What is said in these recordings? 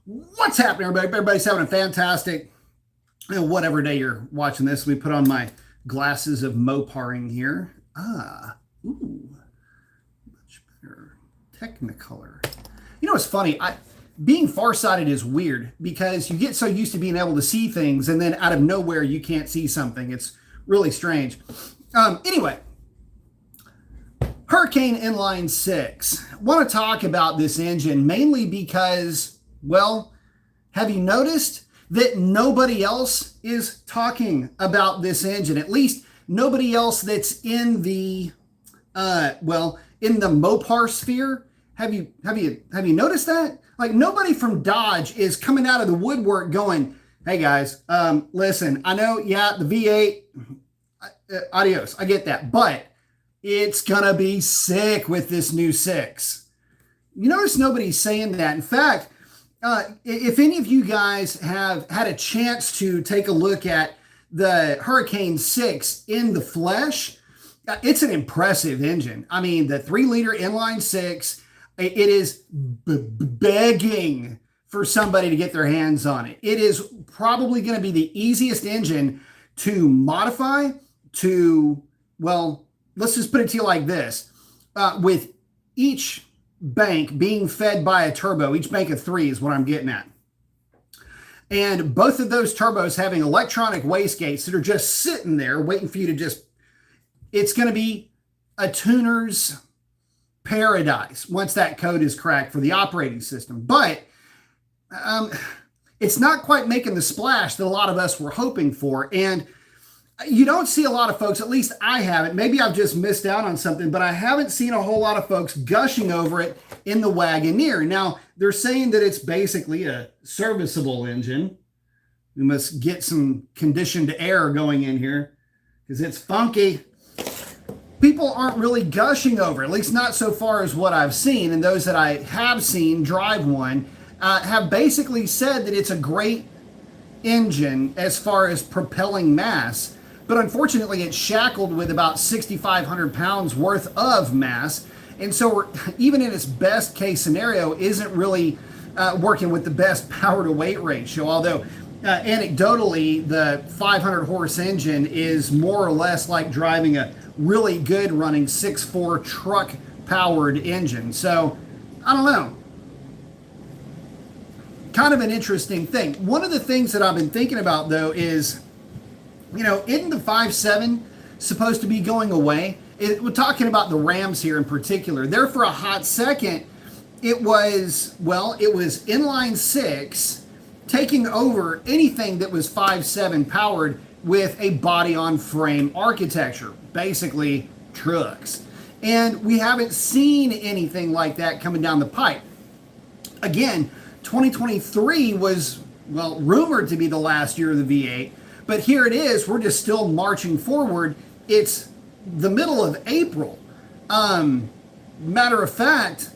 What's happening, everybody? Everybody's having a fantastic, whatever day you're watching this. We put on my glasses of Moparing here. Ooh, much better. Technicolor. You know what's funny? Being farsighted is weird because you get so used to being able to see things, and then out of nowhere you can't see something. It's really strange. Anyway, Hurricane Inline-six. Want to talk about this engine mainly because, well, have you noticed that nobody else is talking about this engine? At least nobody else that's in the in the Mopar sphere. Have you noticed that? Like, nobody from Dodge is coming out of the woodwork going, "Hey guys, listen, I know, yeah, the V8, adios, I get that, but it's gonna be sick with this new six." You notice nobody's saying that. In fact, if any of you guys have had a chance to take a look at the Hurricane 6 in the flesh, it's an impressive engine. I mean, the 3-liter Inline-six, it is begging for somebody to get their hands on it. It is probably going to be the easiest engine to modify to, well, let's just put it to you like this. With each bank being fed by a turbo, each bank of 3 is what I'm getting at. And both of those turbos having electronic wastegates that are just sitting there waiting for you to just, it's going to be a tuner's paradise once that code is cracked for the operating system. But it's not quite making the splash that a lot of us were hoping for. And you don't see a lot of folks, at least I haven't. Maybe I've just missed out on something, but I haven't seen a whole lot of folks gushing over it in the Wagoneer. Now, they're saying that it's basically a serviceable engine. We must get some conditioned air going in here because it's funky. People aren't really gushing over it, at least not so far as what I've seen. And those that I have seen drive one have basically said that it's a great engine as far as propelling mass. But unfortunately, it's shackled with about 6,500 pounds worth of mass. And so even in its best case scenario, isn't really working with the best power to weight ratio. Although anecdotally, the 500 horse engine is more or less like driving a really good running 6.4 truck powered engine. So I don't know. Kind of an interesting thing. One of the things that I've been thinking about though is, you know, isn't the 5.7 supposed to be going away? We're talking about the Rams here in particular. There for a hot second, it was Inline-six taking over anything that was 5.7 powered with a body-on-frame architecture, basically trucks. And we haven't seen anything like that coming down the pipe. Again, 2023 was, well, rumored to be the last year of the V8, but here it is. We're just still marching forward. It's the middle of April. Matter of fact,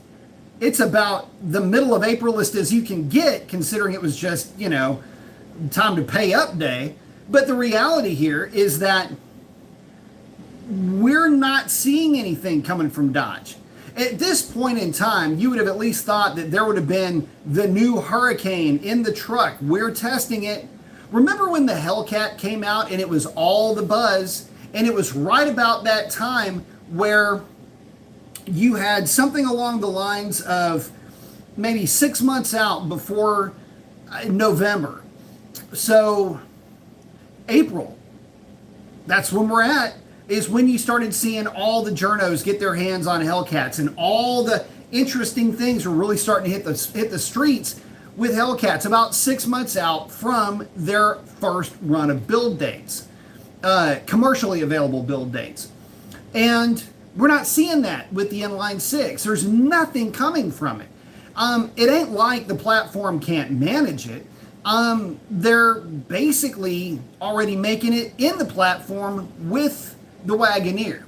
it's about the middle of Aprilist as you can get, considering it was just, you know, time to pay up day. But the reality here is that we're not seeing anything coming from Dodge. At this point in time, you would have at least thought that there would have been the new Hurricane in the truck. We're testing it. Remember when the Hellcat came out and it was all the buzz? And it was right about that time where you had something along the lines of maybe 6 months out before November. So April, that's when we're at, is when you started seeing all the journos get their hands on Hellcats, and all the interesting things were really starting to hit the streets with Hellcats about 6 months out from their first run of build dates, commercially available build dates. And we're not seeing that with the Inline-six. There's nothing coming from it. It ain't like the platform can't manage it. They're basically already making it in the platform with the Wagoneer.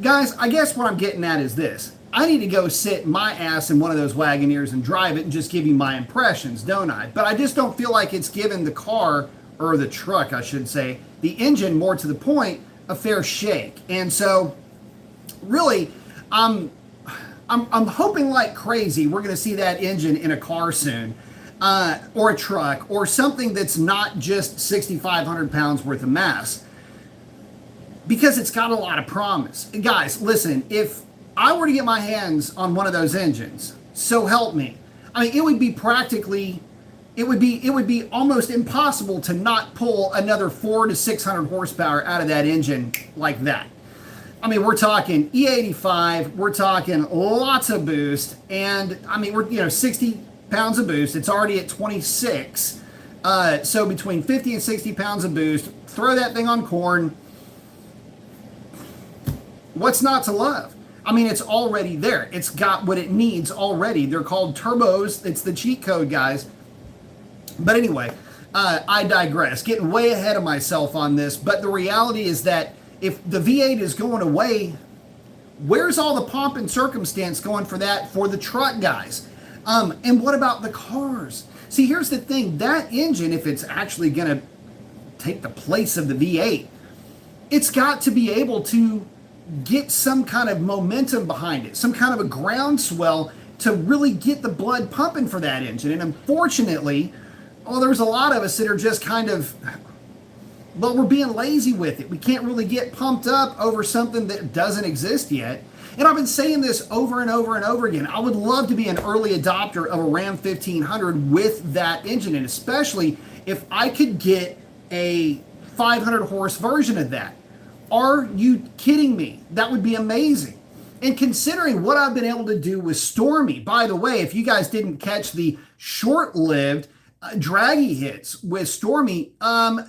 Guys, I guess what I'm getting at is this. I need to go sit my ass in one of those Wagoneers and drive it and just give you my impressions, don't I? But I just don't feel like it's given the car, or the truck, I should say, the engine, more to the point, a fair shake. And so, really, I'm hoping like crazy we're going to see that engine in a car soon. or a truck or something that's not just 6,500 pounds worth of mass, because it's got a lot of promise. And guys, listen, if I were to get my hands on one of those engines, so help me, I mean, it would be almost impossible to not pull another 400 to 600 horsepower out of that engine like that. I mean, we're talking E85, we're talking lots of boost, and I mean, we're 60 pounds of boost. It's already at 26. So between 50 and 60 pounds of boost, throw that thing on corn. What's not to love? I mean, it's already there. It's got what it needs already. They're called turbos. It's the cheat code, guys. But anyway, I digress. Getting way ahead of myself on this. But the reality is that if the V8 is going away, where's all the pomp and circumstance going for that for the truck guys? And what about the cars? See, here's the thing. That engine, if it's actually going to take the place of the V8, it's got to be able to get some kind of momentum behind it, some kind of a groundswell to really get the blood pumping for that engine. And unfortunately, there's a lot of us that are just kind of, we're being lazy with it. We can't really get pumped up over something that doesn't exist yet. And I've been saying this over and over and over again. I would love to be an early adopter of a Ram 1500 with that engine, and especially if I could get a 500 horse version of that. Are you kidding me? That would be amazing. And considering what I've been able to do with Stormy, by the way, if you guys didn't catch the short-lived draggy hits with Stormy,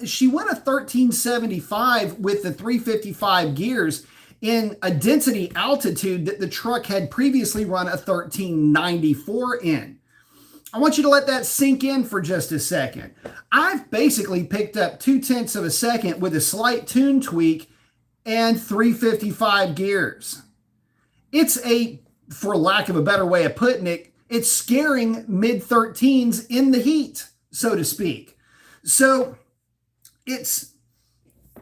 she went a 1375 with the 355 gears in a density altitude that the truck had previously run a 1394 in. I want you to let that sink in for just a second. I've basically picked up 0.2 of a second with a slight tune tweak and 355 gears. It's for lack of a better way of putting it, it's scaring mid-13s in the heat, so to speak. So it's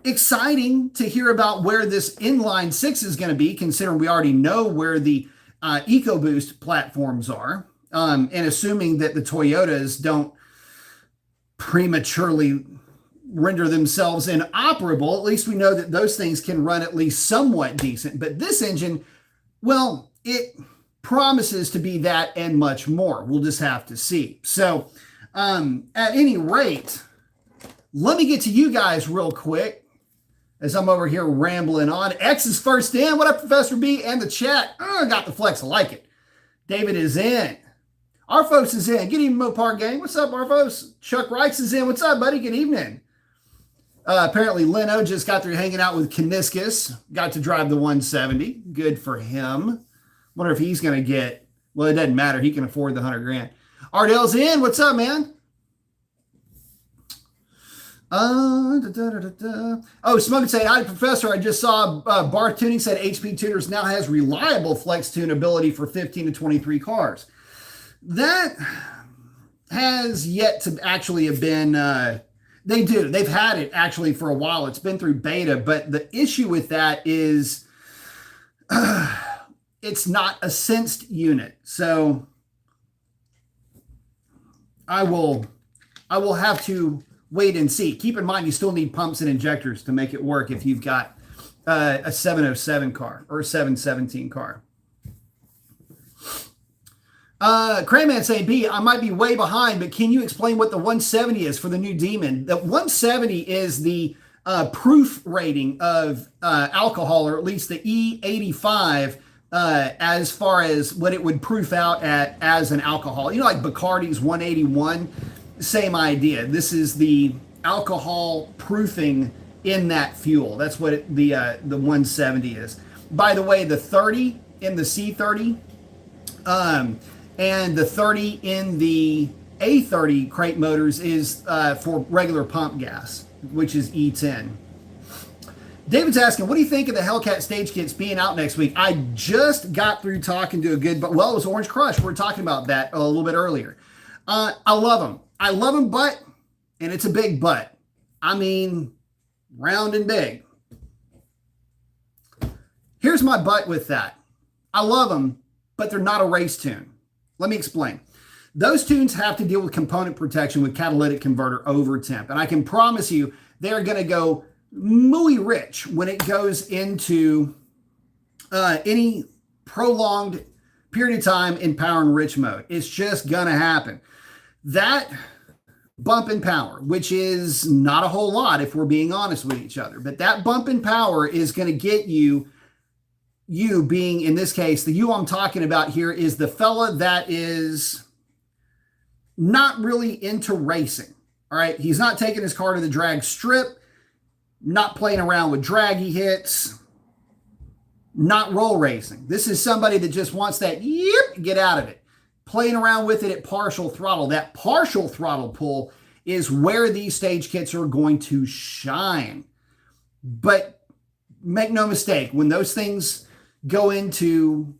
exciting to hear about where this Inline-six is going to be, considering we already know where the EcoBoost platforms are, and assuming that the Toyotas don't prematurely render themselves inoperable. At least we know that those things can run at least somewhat decent. But this engine, well, it promises to be that and much more. We'll just have to see. So at any rate, let me get to you guys real quick as I'm over here rambling on. X is first in. What up, Professor B? And the chat. Got the flex. I like it. David is in. Arfos is in. Good evening, Mopar gang. What's up, Arfos? Chuck Reichs is in. What's up, buddy? Good evening. Apparently, Leno just got through hanging out with Kaniskus. Got to drive the 170. Good for him. Wonder if he's going to get, well, it doesn't matter. He can afford the 100 grand. Ardell's in. What's up, man? Smoke say, hi, Professor. I just saw Bar Tuning said HP Tuners now has reliable flex tune ability for 15 to 23 cars. That has yet to actually have been, they do. They've had it actually for a while. It's been through beta, but the issue with that is it's not a sensed unit. So I will have to wait and see. Keep in mind, you still need pumps and injectors to make it work if you've got a 707 car or a 717 car. Crayman saying, B, I might be way behind, but can you explain what the 170 is for the new Demon? The 170 is the proof rating of alcohol, or at least the E85, as far as what it would proof out at as an alcohol. You know, like Bacardi's 181, same idea. This is the alcohol proofing in that fuel. That's what the 170 is. By the way, the 30 in the C30, and the 30 in the A30 crate motors is for regular pump gas, which is E10. David's asking, what do you think of the Hellcat stage kits being out next week? I just got through talking to it was Orange Crush. We were talking about that a little bit earlier. I love them. I love them, and it's a big but. I mean, round and big. Here's my but with that. I love them, but they're not a race tune. Let me explain. Those tunes have to deal with component protection with catalytic converter over temp. And I can promise you, they're going to go muy rich when it goes into any prolonged period of time in power and rich mode. It's just going to happen. That bump in power, which is not a whole lot if we're being honest with each other, but that bump in power is going to get you being, in this case, the you I'm talking about here is the fella that is not really into racing. All right. He's not taking his car to the drag strip, not playing around with draggy hits, not roll racing. This is somebody that just wants that, get out of it. Playing around with it at partial throttle. That partial throttle pull is where these stage kits are going to shine. But make no mistake, when those things go into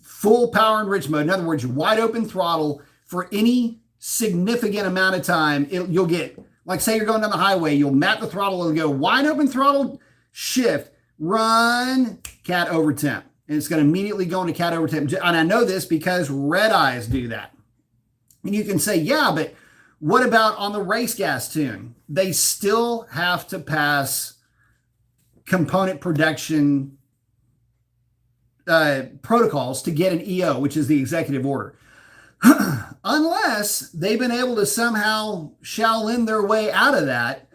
full power and rich mode, in other words, wide open throttle for any significant amount of time, you'll get, like say you're going down the highway, you'll map the throttle and go wide open throttle, shift, run, cat over temp. And it's going to immediately go into cat over temp. And I know this because red eyes do that. And you can say, yeah, but what about on the race gas tune? They still have to pass component protection protocols to get an EO, which is the executive order. Unless they've been able to somehow Shaolin their way out of that,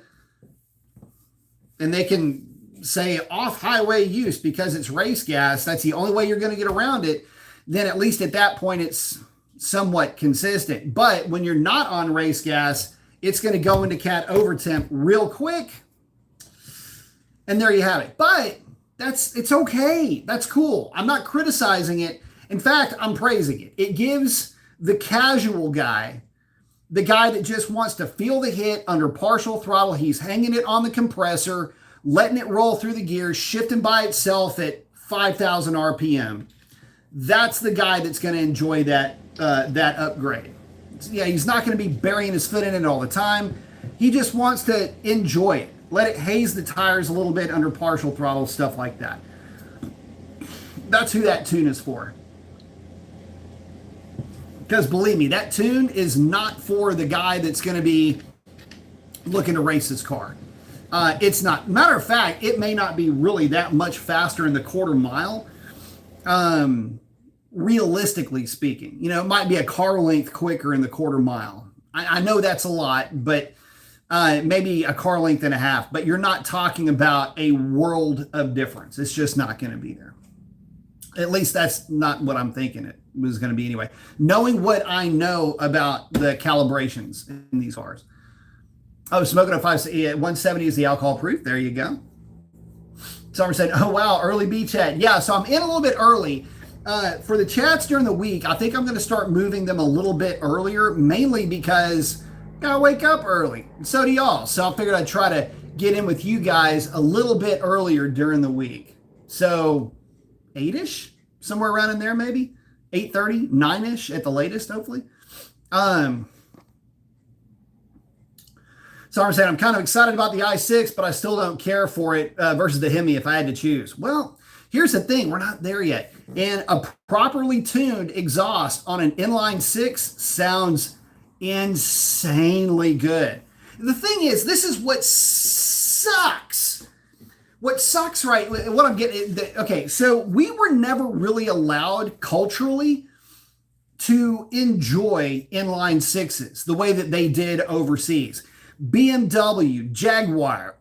and they can say off-highway use because it's race gas, that's the only way you're going to get around it, then at least at that point it's somewhat consistent. But when you're not on race gas, it's going to go into cat over temp real quick, and there you have it. But it's okay. That's cool. I'm not criticizing it. In fact, I'm praising it. It gives the casual guy, the guy that just wants to feel the hit under partial throttle, he's hanging it on the compressor, letting it roll through the gears, shifting by itself at 5,000 RPM. That's the guy that's going to enjoy that upgrade. Yeah, he's not going to be burying his foot in it all the time. He just wants to enjoy it. Let it haze the tires a little bit under partial throttle, stuff like that. That's who that tune is for. Because believe me, that tune is not for the guy that's going to be looking to race his car. It's not. Matter of fact, it may not be really that much faster in the quarter mile. Realistically speaking, it might be a car length quicker in the quarter mile. I know that's a lot, but maybe a car length and a half, but you're not talking about a world of difference. It's just not going to be there. At least that's not what I'm thinking it was going to be anyway. Knowing what I know about the calibrations in these cars. Oh, smoking a 170 is the alcohol proof. There you go. Someone said, oh, wow, early B chat. Yeah, so I'm in a little bit early. For the chats during the week, I think I'm going to start moving them a little bit earlier, mainly because I gotta wake up early. So do y'all. So I figured I'd try to get in with you guys a little bit earlier during the week. So 8-ish, somewhere around in there maybe. 8:30, 9-ish at the latest, hopefully. So I'm saying I'm kind of excited about the i6, but I still don't care for it versus the Hemi if I had to choose. Well, here's the thing. We're not there yet. And a properly tuned exhaust on an inline-six sounds insanely good. The thing is, this is what sucks. What sucks, right? What I'm getting, okay, so we were never really allowed culturally to enjoy inline-sixes the way that they did overseas. BMW, Jaguar,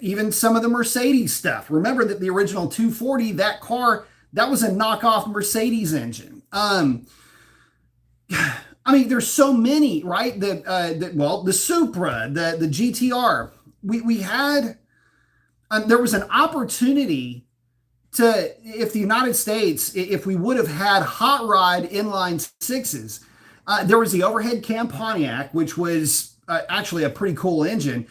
even some of the Mercedes stuff. Remember that the original 240, that car, that was a knockoff Mercedes engine. I mean, there's so many, right? The Supra, the GTR. We had, there was an opportunity to, if the United States, if we would have had hot rod inline sixes, there was the overhead cam Pontiac, which was actually a pretty cool engine.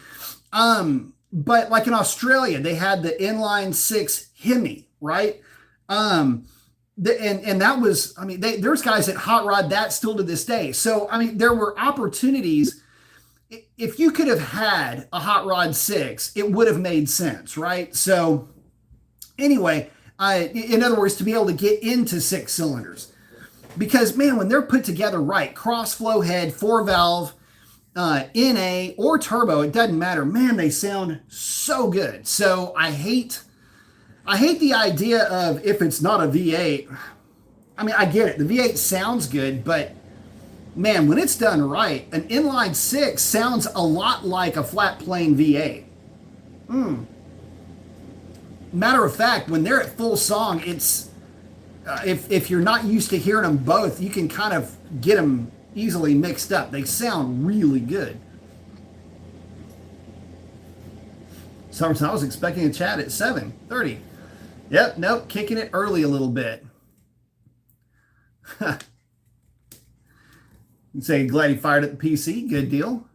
But like in Australia, they had the inline-six Hemi, right? And that was, I mean, there's guys that hot rod that still to this day. So, I mean, there were opportunities. If you could have had a hot rod 6, it would have made sense, right? So anyway, in other words, to be able to get into 6 cylinders. Because, man, when they're put together right, cross flow head, 4-valve, NA or turbo, it doesn't matter. Man, they sound so good. So I hate the idea of if it's not a V8. I mean, I get it. The V8 sounds good, but man, when it's done right, an inline-six sounds a lot like a flat plane V8. Matter of fact, when they're at full song, it's if you're not used to hearing them both, you can kind of get them easily mixed up. They sound really good. Summerson, I was expecting a chat at 7:30. Yep, nope, kicking it early a little bit. You say glad he fired at the PC. Good deal.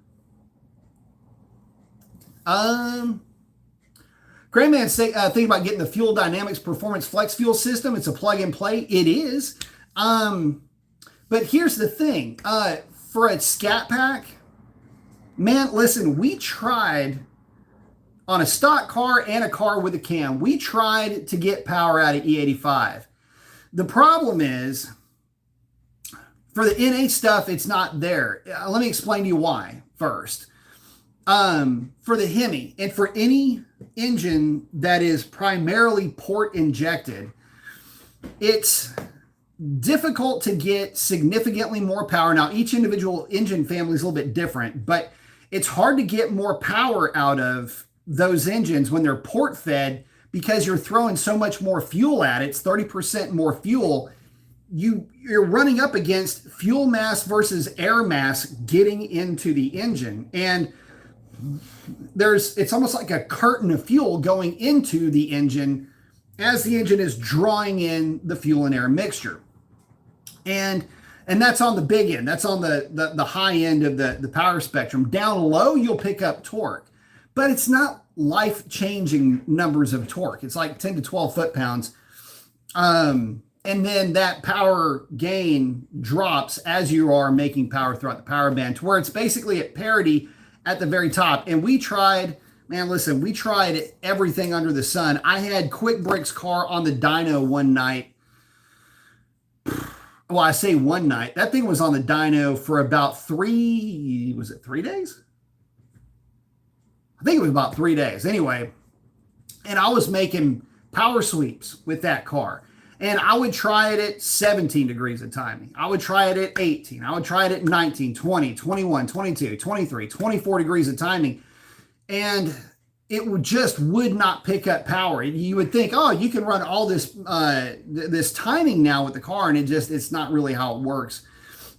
Grandman say think about getting the Fuel Dynamics Performance Flex Fuel System. It's a plug and play. It is. But here's the thing. For a Scat Pack, man, listen, we tried on a stock car and a car with a cam. We tried to get power out of E85. The problem is, for the NA stuff, it's not there. Let me explain to you why first. For the Hemi and for any engine that is primarily port injected, it's difficult to get significantly more power. Now, each individual engine family is a little bit different, but it's hard to get more power out of those engines when they're port fed because you're throwing so much more fuel at it. It's 30% more fuel. You're running up against fuel mass versus air mass getting into the engine. And it's almost like a curtain of fuel going into the engine as the engine is drawing in the fuel and air mixture. And that's on the big end. That's on the high end of the power spectrum. Down low, you'll pick up torque, but it's not life-changing numbers of torque. It's like 10 to 12 foot-pounds. And then that power gain drops as you are making power throughout the power band to where it's basically at parity at the very top. And we tried, man, listen, we tried everything under the sun. I had Quick Brick's car on the dyno one night. Well, I say one night. That thing was on the dyno for about 3 days? I think it was about 3 days. Anyway, and I was making power sweeps with that car. And I would try it at 17 degrees of timing. I would try it at 18. I would try it at 19, 20, 21, 22, 23, 24 degrees of timing. And it would not pick up power. You would think, oh, you can run all this this timing now with the car, and it's not really how it works.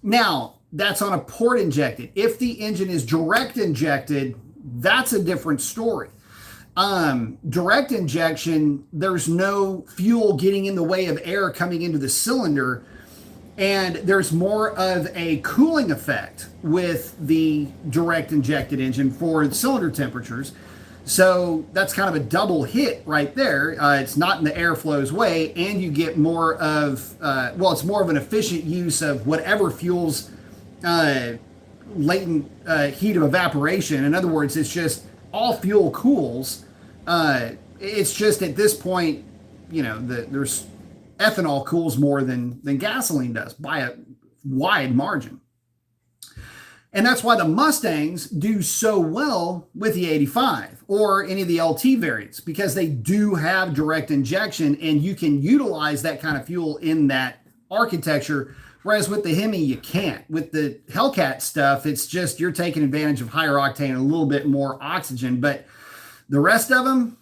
Now, that's on a port injected. If the engine is direct injected, that's a different story. Direct injection, there's no fuel getting in the way of air coming into the cylinder, and there's more of a cooling effect with the direct injected engine for the cylinder temperatures. So that's kind of a double hit right there. It's not in the airflow's way, and you get more of, it's more of an efficient use of whatever fuel's latent heat of evaporation. In other words, it's just all fuel cools. It's just at this point, there's ethanol cools more than gasoline does by a wide margin. And that's why the Mustangs do so well with the 85 or any of the LT variants, because they do have direct injection and you can utilize that kind of fuel in that architecture. Whereas with the Hemi, you can't. With the Hellcat stuff, it's just you're taking advantage of higher octane and a little bit more oxygen. But the rest of them,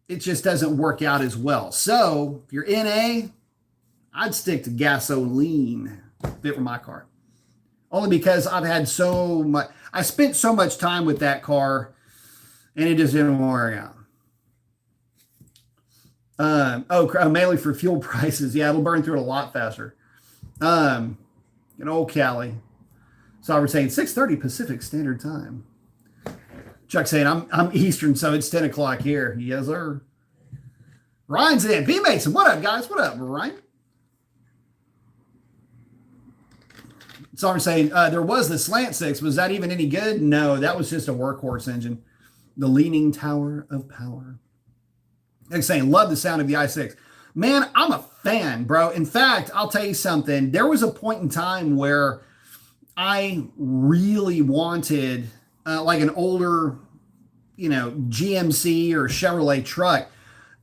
it just doesn't work out as well. So if you're NA, I'd stick to gasoline fit for my car. Only because I've had I spent so much time with that car and it just didn't work out. Mainly for fuel prices. Yeah, it'll burn through it a lot faster. In old Cali. So we're saying 6:30 Pacific Standard Time. Chuck saying I'm Eastern, so it's 10 o'clock here. Yes, sir. Ryan's in. B Mason, what up, guys? What up, Ryan? So I'm saying there was the Slant 6. Was that even any good? No, that was just a workhorse engine. The Leaning Tower of Power. Like saying, love the sound of the i6. Man, I'm a fan, bro. In fact, I'll tell you something. There was a point in time where I really wanted like an older, GMC or Chevrolet truck,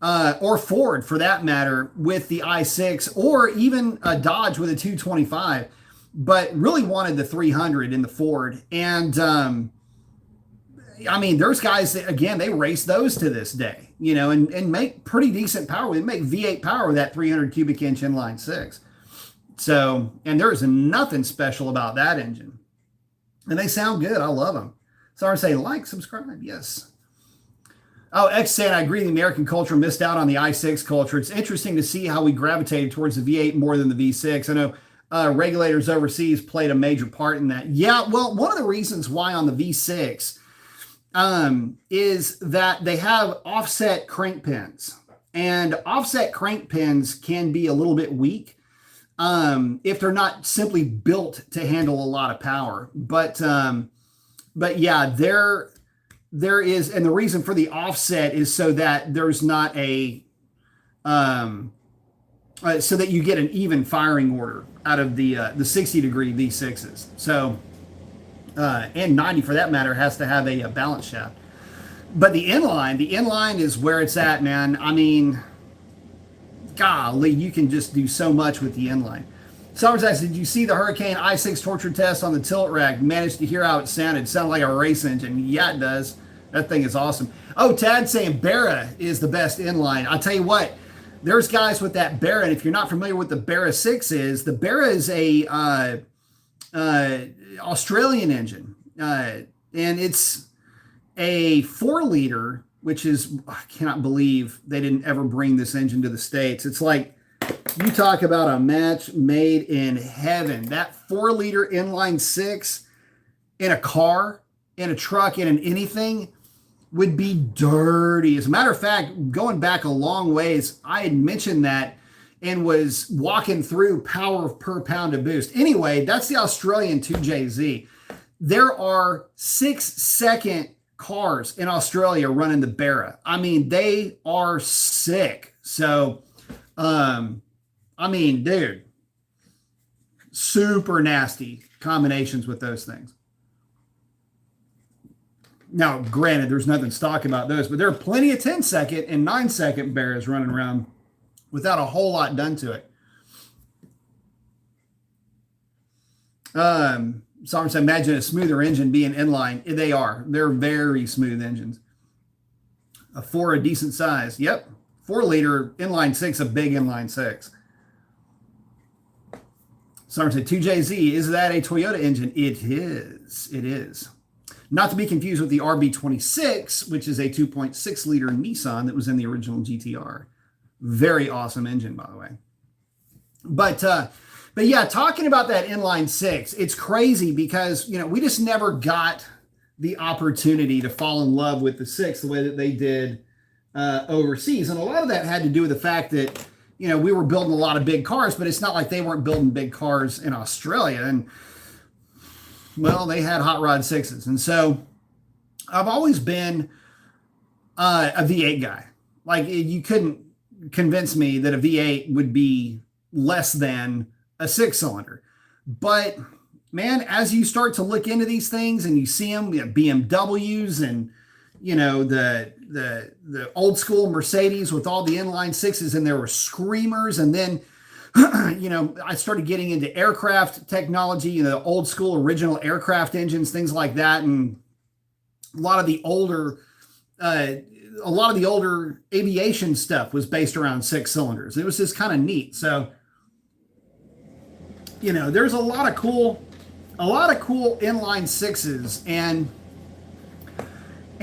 or Ford for that matter, with the i6, or even a Dodge with a 225, but really wanted the 300 in the Ford. And I mean, there's guys that, again, they race those to this day, and make pretty decent power. They make V8 power with that 300 cubic inch inline-six. So, and there's nothing special about that engine. And they sound good. I love them. So I say like, subscribe. Yes. Oh, X saying, I agree the American culture missed out on the i6 culture. It's interesting to see how we gravitated towards the V8 more than the V6. I know regulators overseas played a major part in that. Yeah, well, one of the reasons why on the V6 is that they have offset crank pins. And offset crank pins can be a little bit weak if they're not simply built to handle a lot of power. But yeah, there is, and the reason for the offset is so that there's not a so that you get an even firing order out of the 60-degree V6s. So and 90 for that matter has to have a balance shaft. But the inline is where it's at, man. I mean, golly, you can just do so much with the inline. Summers asks, did you see the Hurricane i6 torture test on the tilt rack? Managed to hear how it sounded. It sounded like a race engine. Yeah, it does. That thing is awesome. Oh, Tad saying Barra is the best inline. I'll tell you what, there's guys with that Barra, and if you're not familiar with the Barra 6 is, the Barra is a Australian engine. And it's a 4-liter, which is, I cannot believe they didn't ever bring this engine to the States. It's like, you talk about a match made in heaven. That 4-liter inline-six in a car, in a truck, in an anything would be dirty. As a matter of fact, going back a long ways, I had mentioned that and was walking through power per pound of boost. Anyway, that's the Australian 2JZ. There are 6-second cars in Australia running the Barra. I mean, they are sick. So, I mean, dude, super nasty combinations with those things. Now, granted, there's nothing stock about those, but there are plenty of 10-second and 9-second Barras running around without a whole lot done to it. So imagine a smoother engine being inline. They are. They're very smooth engines. For a decent size. Yep. 4-liter inline-six, a big inline-six. Someone said 2JZ, is that a Toyota engine? It is. It is. Not to be confused with the RB26, which is a 2.6-liter Nissan that was in the original GTR. Very awesome engine, by the way. But yeah, talking about that inline-six, it's crazy because, we just never got the opportunity to fall in love with the 6 the way that they did overseas. And a lot of that had to do with the fact that, we were building a lot of big cars, but it's not like they weren't building big cars in Australia. And, well, they had hot rod 6s. And so I've always been a V8 guy. Like, you couldn't convince me that a V8 would be less than a 6-cylinder. But, man, as you start to look into these things and you see them, BMWs and, the old school Mercedes with all the inline-6s, and there were screamers. And then, I started getting into aircraft technology, the old school original aircraft engines, things like that. And a lot of the older aviation stuff was based around 6 cylinders. It was just kind of neat. So, there's a lot of cool inline-6s, and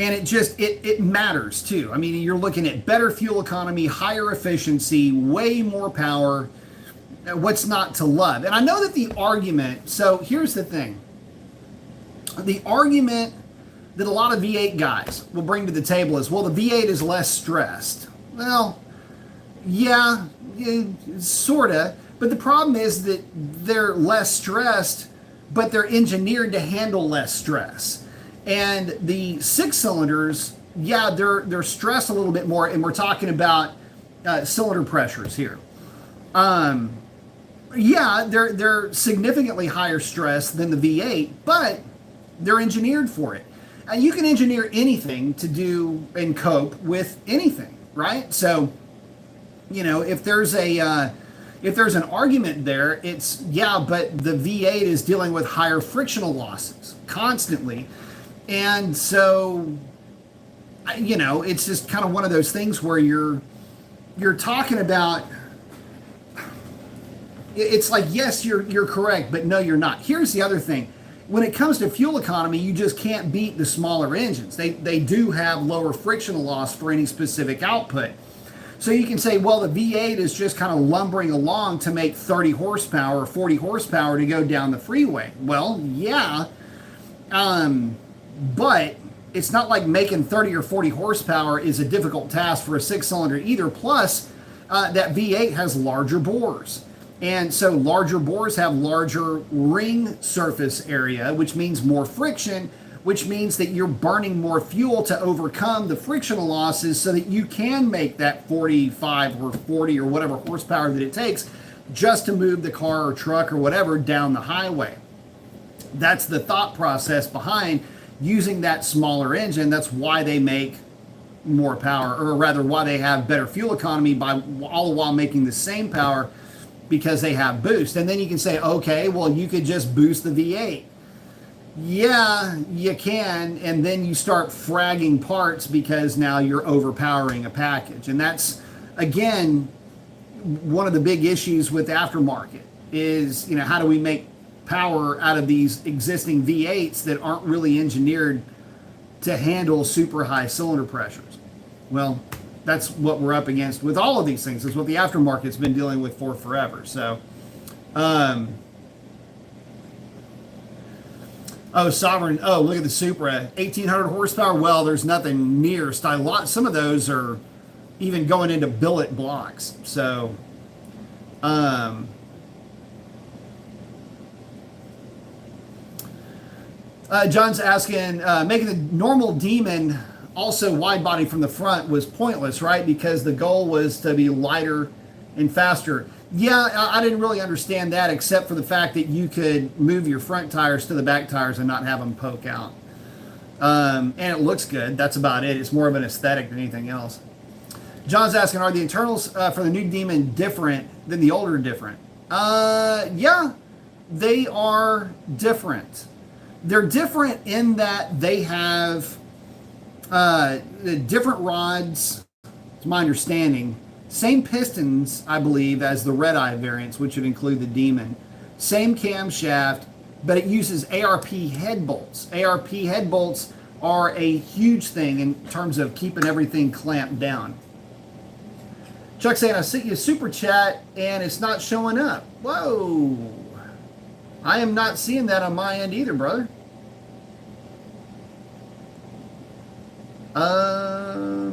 it matters too. I mean, you're looking at better fuel economy, higher efficiency, way more power. What's not to love? And I know that the argument, so here's the thing. The argument that a lot of V8 guys will bring to the table is, well, the V8 is less stressed. Well, yeah, sort of. But the problem is that they're less stressed, but they're engineered to handle less stress. And the 6 cylinders, yeah, they're stressed a little bit more. And we're talking about cylinder pressures here. Yeah, they're significantly higher stress than the V8, but they're engineered for it. You can engineer anything to do and cope with anything, right? So, if there's an argument there, it's yeah, but the V8 is dealing with higher frictional losses constantly, and so it's just kind of one of those things where you're talking about. It's like, yes, you're correct, but no, you're not. Here's the other thing. When it comes to fuel economy, you just can't beat the smaller engines. They do have lower frictional loss for any specific output. So you can say, well, the V8 is just kind of lumbering along to make 30 horsepower or 40 horsepower to go down the freeway. Well, yeah, but it's not like making 30 or 40 horsepower is a difficult task for a six-cylinder either. Plus, that V8 has larger bores. And so larger bores have larger ring surface area, which means more friction, which means that you're burning more fuel to overcome the frictional losses so that you can make that 45 or 40 or whatever horsepower that it takes just to move the car or truck or whatever down the highway. That's the thought process behind using that smaller engine. That's why they make more power, or rather why they have better fuel economy by all the while making the same power, because they have boost. And then you can say, okay, well, you could just boost the V8. Yeah, you can, and then you start fragging parts because now you're overpowering a package. And that's, again, one of the big issues with aftermarket is, how do we make power out of these existing V8s that aren't really engineered to handle super high cylinder pressures? Well, that's what we're up against with all of these things. It's what the aftermarket's been dealing with for forever. So, Sovereign. Oh, look at the Supra, 1,800 horsepower. Well, there's nothing near style. Some of those are even going into billet blocks. So, John's asking, making the normal Demon also wide body from the front was pointless, right? Because the goal was to be lighter and faster. Yeah, I didn't really understand that, except for the fact that you could move your front tires to the back tires and not have them poke out. And it looks good. That's about it. It's more of an aesthetic than anything else. John's asking, are the internals for the new Demon different than the older different? Yeah, they are different. They're different in that they have different rods, to my understanding. Same pistons, I believe, as the Red Eye variants, which would include the Demon. Same camshaft, but it uses ARP head bolts. ARP head bolts are a huge thing in terms of keeping everything clamped down. Chuck saying, I sent you a super chat and it's not showing up. Whoa. I am not seeing that on my end either, brother.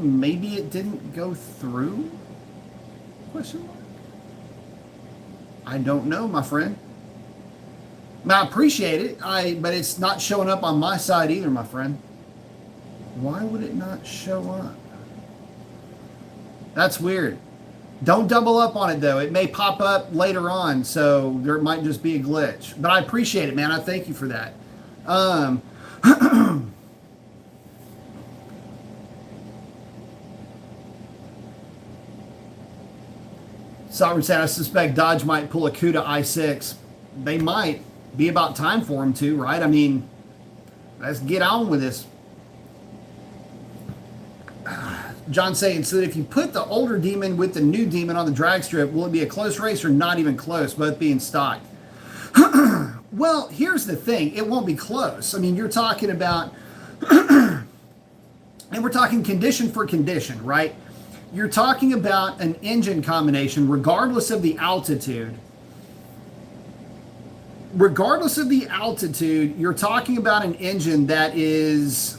Maybe it didn't go through? Question mark? I don't know, my friend. I appreciate it, but it's not showing up on my side either, my friend. Why would it not show up? That's weird. Don't double up on it, though. It may pop up later on, so there might just be a glitch. But I appreciate it, man. I thank you for that. Sovereign said, I suspect Dodge might pull a CUDA i6. They might. Be about time for them to, right? I mean, let's get on with this. John saying, so that if you put the older Demon with the new Demon on the drag strip, will it be a close race or not even close, both being stock? Well, here's the thing. It won't be close. I mean, you're talking about, and we're talking condition for condition, right? You're talking about an engine combination, regardless of the altitude. Regardless of the altitude, you're talking about an engine that is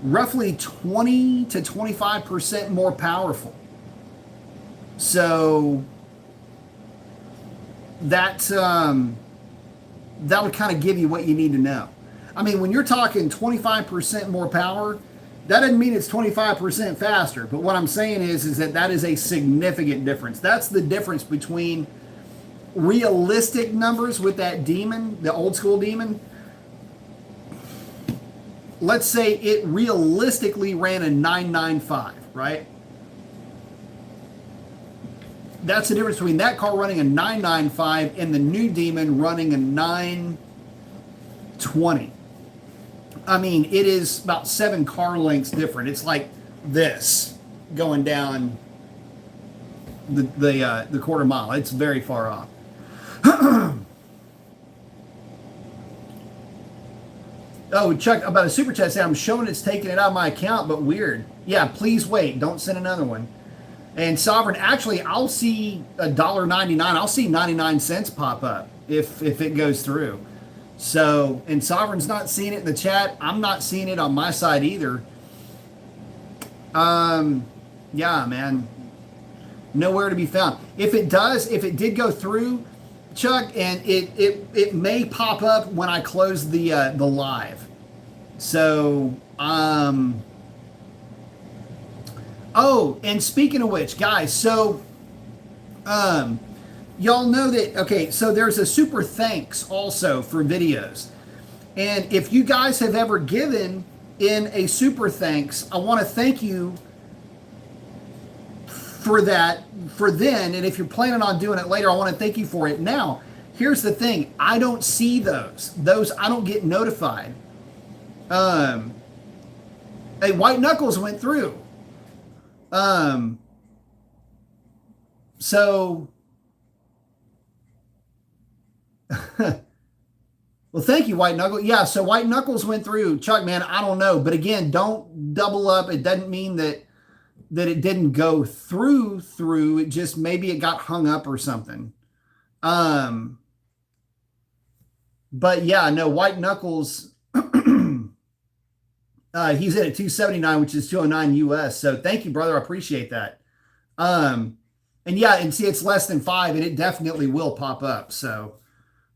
roughly 20 to 25% more powerful. So that would kind of give you what you need to know. I mean, when you're talking 25% more power, That doesn't mean it's 25% faster, but what I'm saying is that that is a significant difference. That's the difference between realistic numbers with that Demon, the old school Demon. Let's say it realistically ran a 995, right? That's the difference between that car running a 995 and the new Demon running a 920. I mean, it is about 7 car lengths different. It's like this going down the quarter mile. It's very far off. Oh, Chuck, about a super chat, I'm showing it's taking it out of my account, but weird. Yeah, please wait. Don't send another one. And Sovereign, actually, I'll see $1.99. I'll see 99 cents pop up if it goes through. So, and Sovereign's not seeing it in the chat. I'm not seeing it on my side either. Yeah, man. Nowhere to be found. If it did go through, Chuck, and it may pop up when I close the live. So, oh, and speaking of which, guys, so y'all know that, okay, so there's a super thanks also for videos. And if you guys have ever given in a super thanks, I want to thank you for that, for then. And if you're planning on doing it later, I want to thank you for it now. Here's the thing. I don't see those. I don't get notified. Hey, White Knuckles went through. So, well, thank you, White Knuckles. Yeah, so White Knuckles went through. Chuck, man, I don't know. But again, don't double up. It doesn't mean that it didn't go through. It just, maybe it got hung up or something. But yeah, no, White Knuckles, he's in at 279, which is 209 US. So thank you, brother. I appreciate that. And yeah, and see, it's less than 5, and it definitely will pop up. So,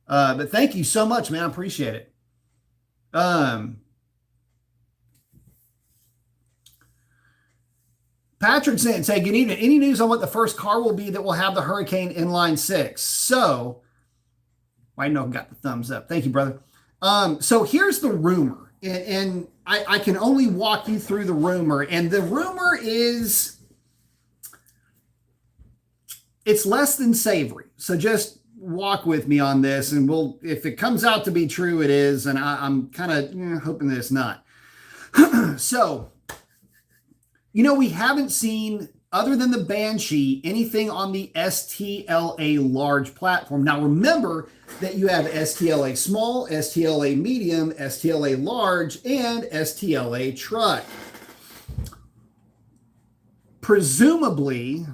but thank you so much, man. I appreciate it. Patrick saying, good evening. Any news on what the first car will be that will have the Hurricane Inline-six? So, I know got the thumbs up. Thank you, brother. So here's the rumor, and I can only walk you through the rumor. And the rumor is, it's less than savory. So just walk with me on this, and we'll, if it comes out to be true, it is. And I'm kind of hoping that it's not. So, you know, we haven't seen, other than the Banshee, anything on the STLA large platform. Now, remember that you have STLA small, STLA medium, STLA large, and STLA truck. Presumably,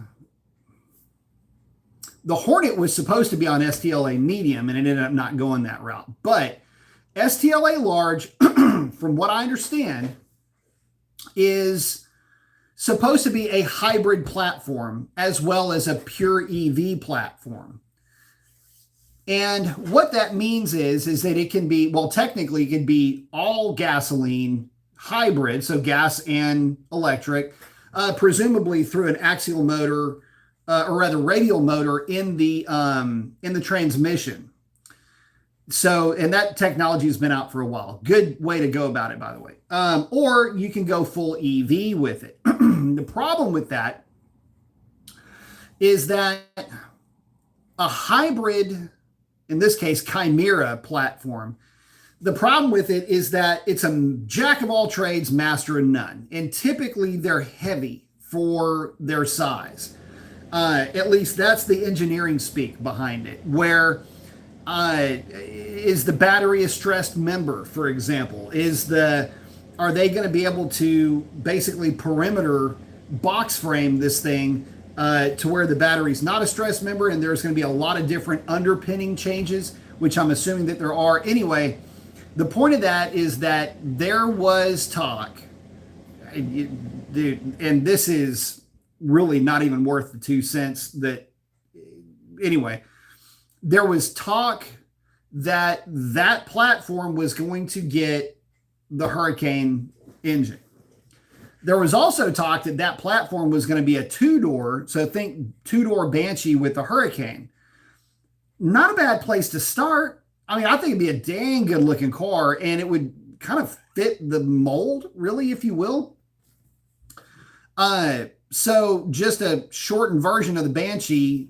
the Hornet was supposed to be on STLA medium, and it ended up not going that route. But STLA large, from what I understand, is supposed to be a hybrid platform as well as a pure EV platform. And what that means is that it can be, well, technically it can be all gasoline hybrid, so gas and electric, presumably through an axial motor, or rather radial motor in the transmission. So, and that technology has been out for a while. Good way to go about it, by the way. Or you can go full EV with it. The problem with that is that a hybrid, in this case, Chimera platform, the problem with it is that it's a jack of all trades, master of none. And typically they're heavy for their size. At least that's the engineering speak behind it, where is the battery a stressed member, for example? Are they going to be able to basically perimeter box frame this thing to where the battery's not a stressed member, and there's going to be a lot of different underpinning changes, which I'm assuming that there are. Anyway, the point of that is that there was talk, dude, and this is really not even worth the 2 cents that, anyway, there was talk that that platform was going to get the Hurricane engine. There was also talk that that platform was going to be a two-door, so think two-door Banshee with the Hurricane. Not a bad place to start. I mean, I think it'd be a dang good looking car, and it would kind of fit the mold, really, if you will. So just a shortened version of the Banshee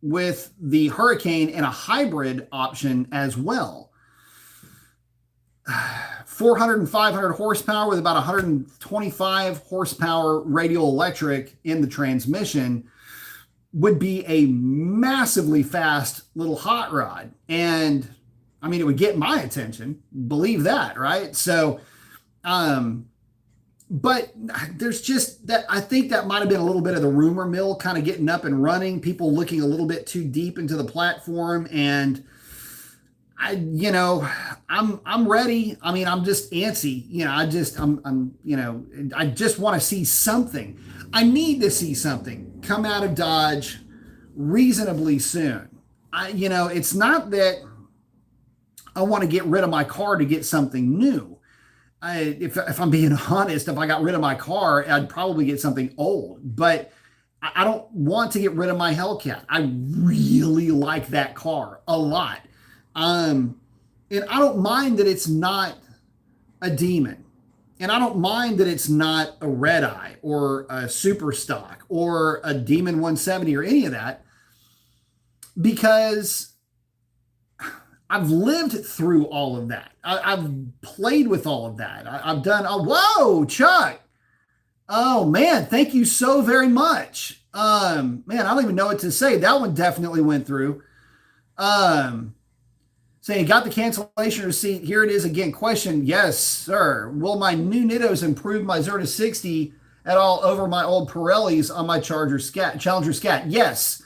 with the Hurricane and a hybrid option as well. 400 and 500 horsepower with about 125 horsepower radial electric in the transmission would be a massively fast little hot rod. And I mean, it would get my attention, believe that, right? So, but there's just that, I think that might have been a little bit of the rumor mill kind of getting up and running, people looking a little bit too deep into the platform. And I'm ready. I mean, I'm just antsy, I just want to see something. I need to see something come out of Dodge reasonably soon. It's not that I want to get rid of my car to get something new. If I'm being honest, if I got rid of my car, I'd probably get something old, but I don't want to get rid of my Hellcat. I really like that car a lot. And I don't mind that it's not a Demon. And I don't mind that it's not a Red Eye or a Super Stock or a Demon 170 or any of that, because I've lived through all of that. I've played with all of that. I've done, whoa, Chuck. Oh, man, thank you so very much. Man, I don't even know what to say. That one definitely went through. Saying, got the cancellation receipt. Here it is again. Question, yes, sir. Will my new Nittos improve my 0 to 60 at all over my old Pirellis on my Challenger Scat? Yes.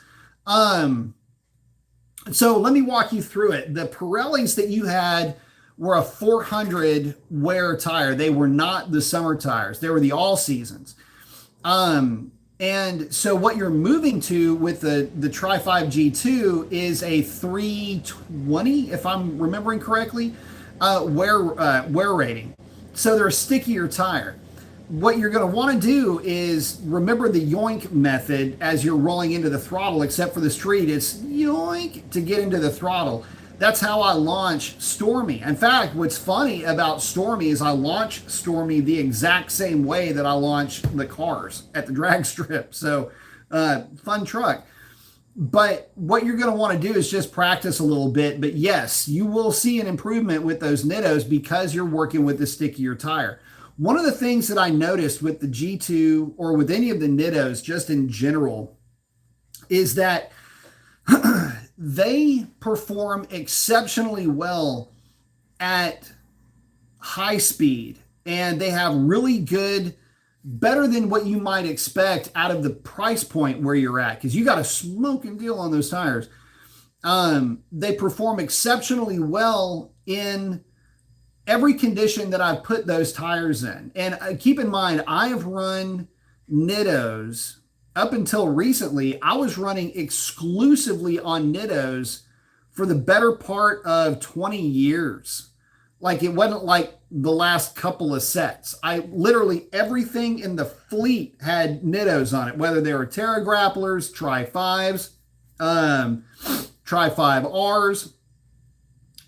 So let me walk you through it. The Pirellis that you had were a 400 wear tire. They were not the summer tires. They were the all seasons. And so what you're moving to with the Tri-5 G2 is a 320, if I'm remembering correctly, wear rating. So they're a stickier tire. What you're going to want to do is remember the yoink method as you're rolling into the throttle, except for the street. It's yoink to get into the throttle. That's how I launch Stormy. In fact, what's funny about Stormy is I launch Stormy the exact same way that I launch the cars at the drag strip. So fun truck. But what you're going to want to do is just practice a little bit. But yes, you will see an improvement with those Nittos because you're working with the stickier tire. One of the things that I noticed with the G2 or with any of the Nittos just in general is that they perform exceptionally well at high speed, and they have really good, better than what you might expect out of the price point where you're at, because you got a smoking deal on those tires. They perform exceptionally well in every condition that I've put those tires in. And keep in mind, I have run Nittos up until recently. I was running exclusively on Nittos for the better part of 20 years. Like, it wasn't like the last couple of sets. I literally, everything in the fleet had Nittos on it, whether they were Terra Grapplers, Tri-5s, Tri-5Rs,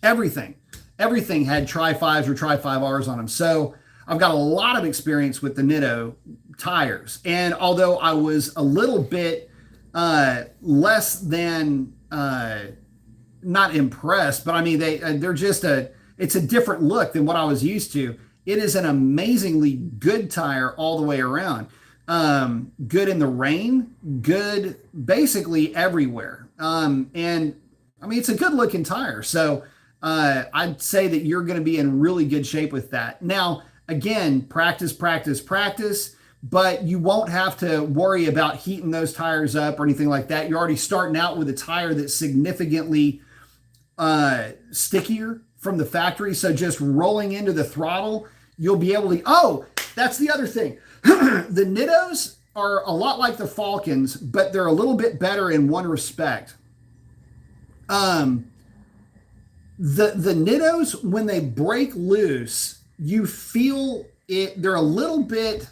everything. Everything had Tri-5s or Tri-5Rs on them. So I've got a lot of experience with the Nitto tires. And although I was a little bit less than, not impressed, but I mean, they're just it's a different look than what I was used to. It is an amazingly good tire all the way around. Good in the rain, good basically everywhere. And I mean, it's a good looking tire. So I'd say that you're going to be in really good shape with that. Now, again, practice, but you won't have to worry about heating those tires up or anything like that. You're already starting out with a tire that's significantly stickier from the factory. So just rolling into the throttle, you'll be able to, oh, that's the other thing. The Nittos are a lot like the Falcons, but they're a little bit better in one respect. The Nittos, when they break loose, you feel it, they're a little bit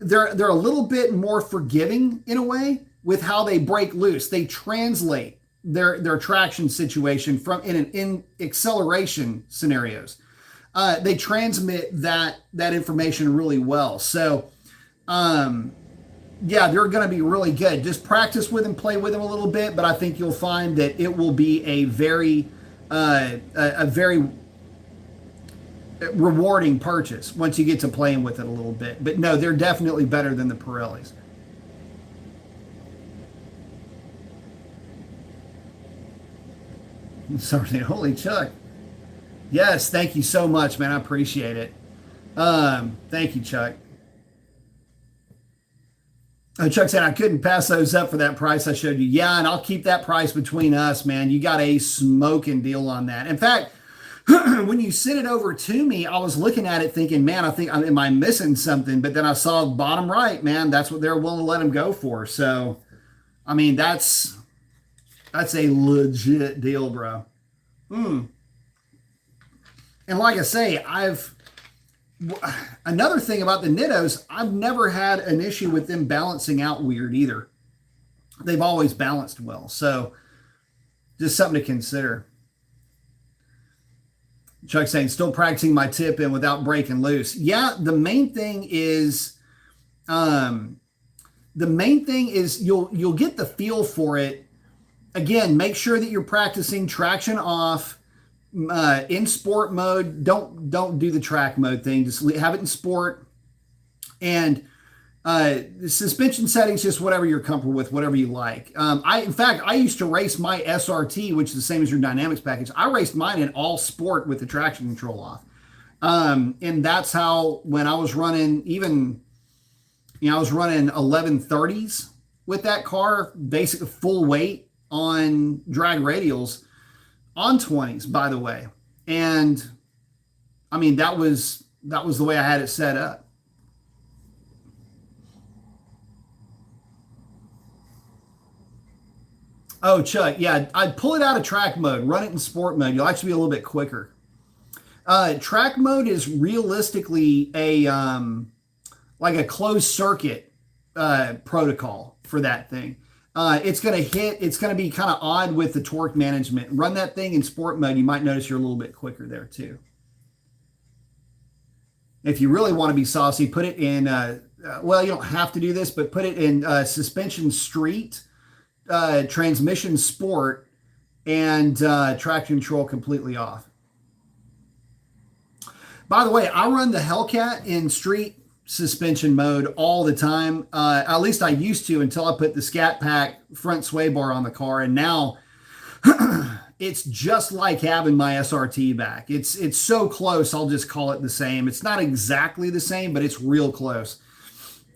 they're a little bit more forgiving in a way with how they break loose. They translate their traction situation from in acceleration scenarios. They transmit that information really well. So, yeah, they're going to be really good. Just practice with them, play with them a little bit, but I think you'll find that it will be a very rewarding purchase once you get to playing with it a little bit. But no, they're definitely better than the Pirellis. Sorry, holy Chuck. Yes, thank you so much, man. I appreciate it. Thank you, Chuck. Chuck said I couldn't pass those up for that price I showed you. Yeah, and I'll keep that price between us, man. You got a smoking deal on that. In fact, when you sent it over to me, I was looking at it thinking, man, am I missing something? But then I saw bottom right, man, that's what they're willing to let him go for. So, I mean, that's a legit deal, bro. And like I say, another thing about the Nittos, I've never had an issue with them balancing out weird either. They've always balanced well. So just something to consider. Chuck saying, still practicing my tip in without breaking loose. Yeah, the main thing is you'll get the feel for it. Again, make sure that you're practicing traction off. In sport mode, don't do the track mode thing. Just have it in sport. And the suspension settings, just whatever you're comfortable with, whatever you like. In fact, I used to race my SRT, which is the same as your dynamics package. I raced mine in all sport with the traction control off. And that's how, when I was running I was running 1130s with that car, basically full weight on drag radials. On 20s, by the way. And I mean, that was the way I had it set up. Oh, Chuck, yeah, I'd pull it out of track mode, run it in sport mode. You'll actually be a little bit quicker. Track mode is realistically like a closed circuit protocol for that thing. It's going to be kind of odd with the torque management. Run that thing in sport mode. You might notice you're a little bit quicker there too. If you really want to be saucy, put it in, well, you don't have to do this, but put it in suspension street, transmission sport, and traction control completely off. By the way, I run the Hellcat in street suspension mode all the time. At least I used to, until I put the Scat Pack front sway bar on the car, and now it's just like having my SRT back. It's so close, I'll just call it the same. It's not exactly the same, but it's real close.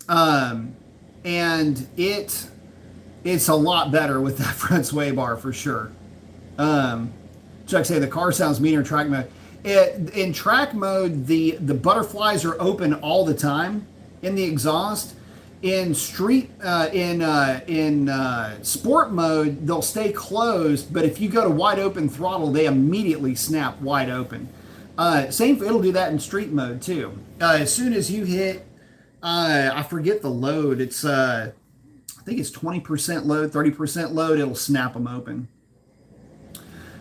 And it's a lot better with that front sway bar for sure. Chuck say the car sounds meaner track mode. In track mode, the butterflies are open all the time in the exhaust. In street, in sport mode, they'll stay closed, but if you go to wide open throttle, they immediately snap wide open. It'll do that in street mode too. As soon as you hit, I forget the load. It's I think it's 20% load, 30% load. It'll snap them open.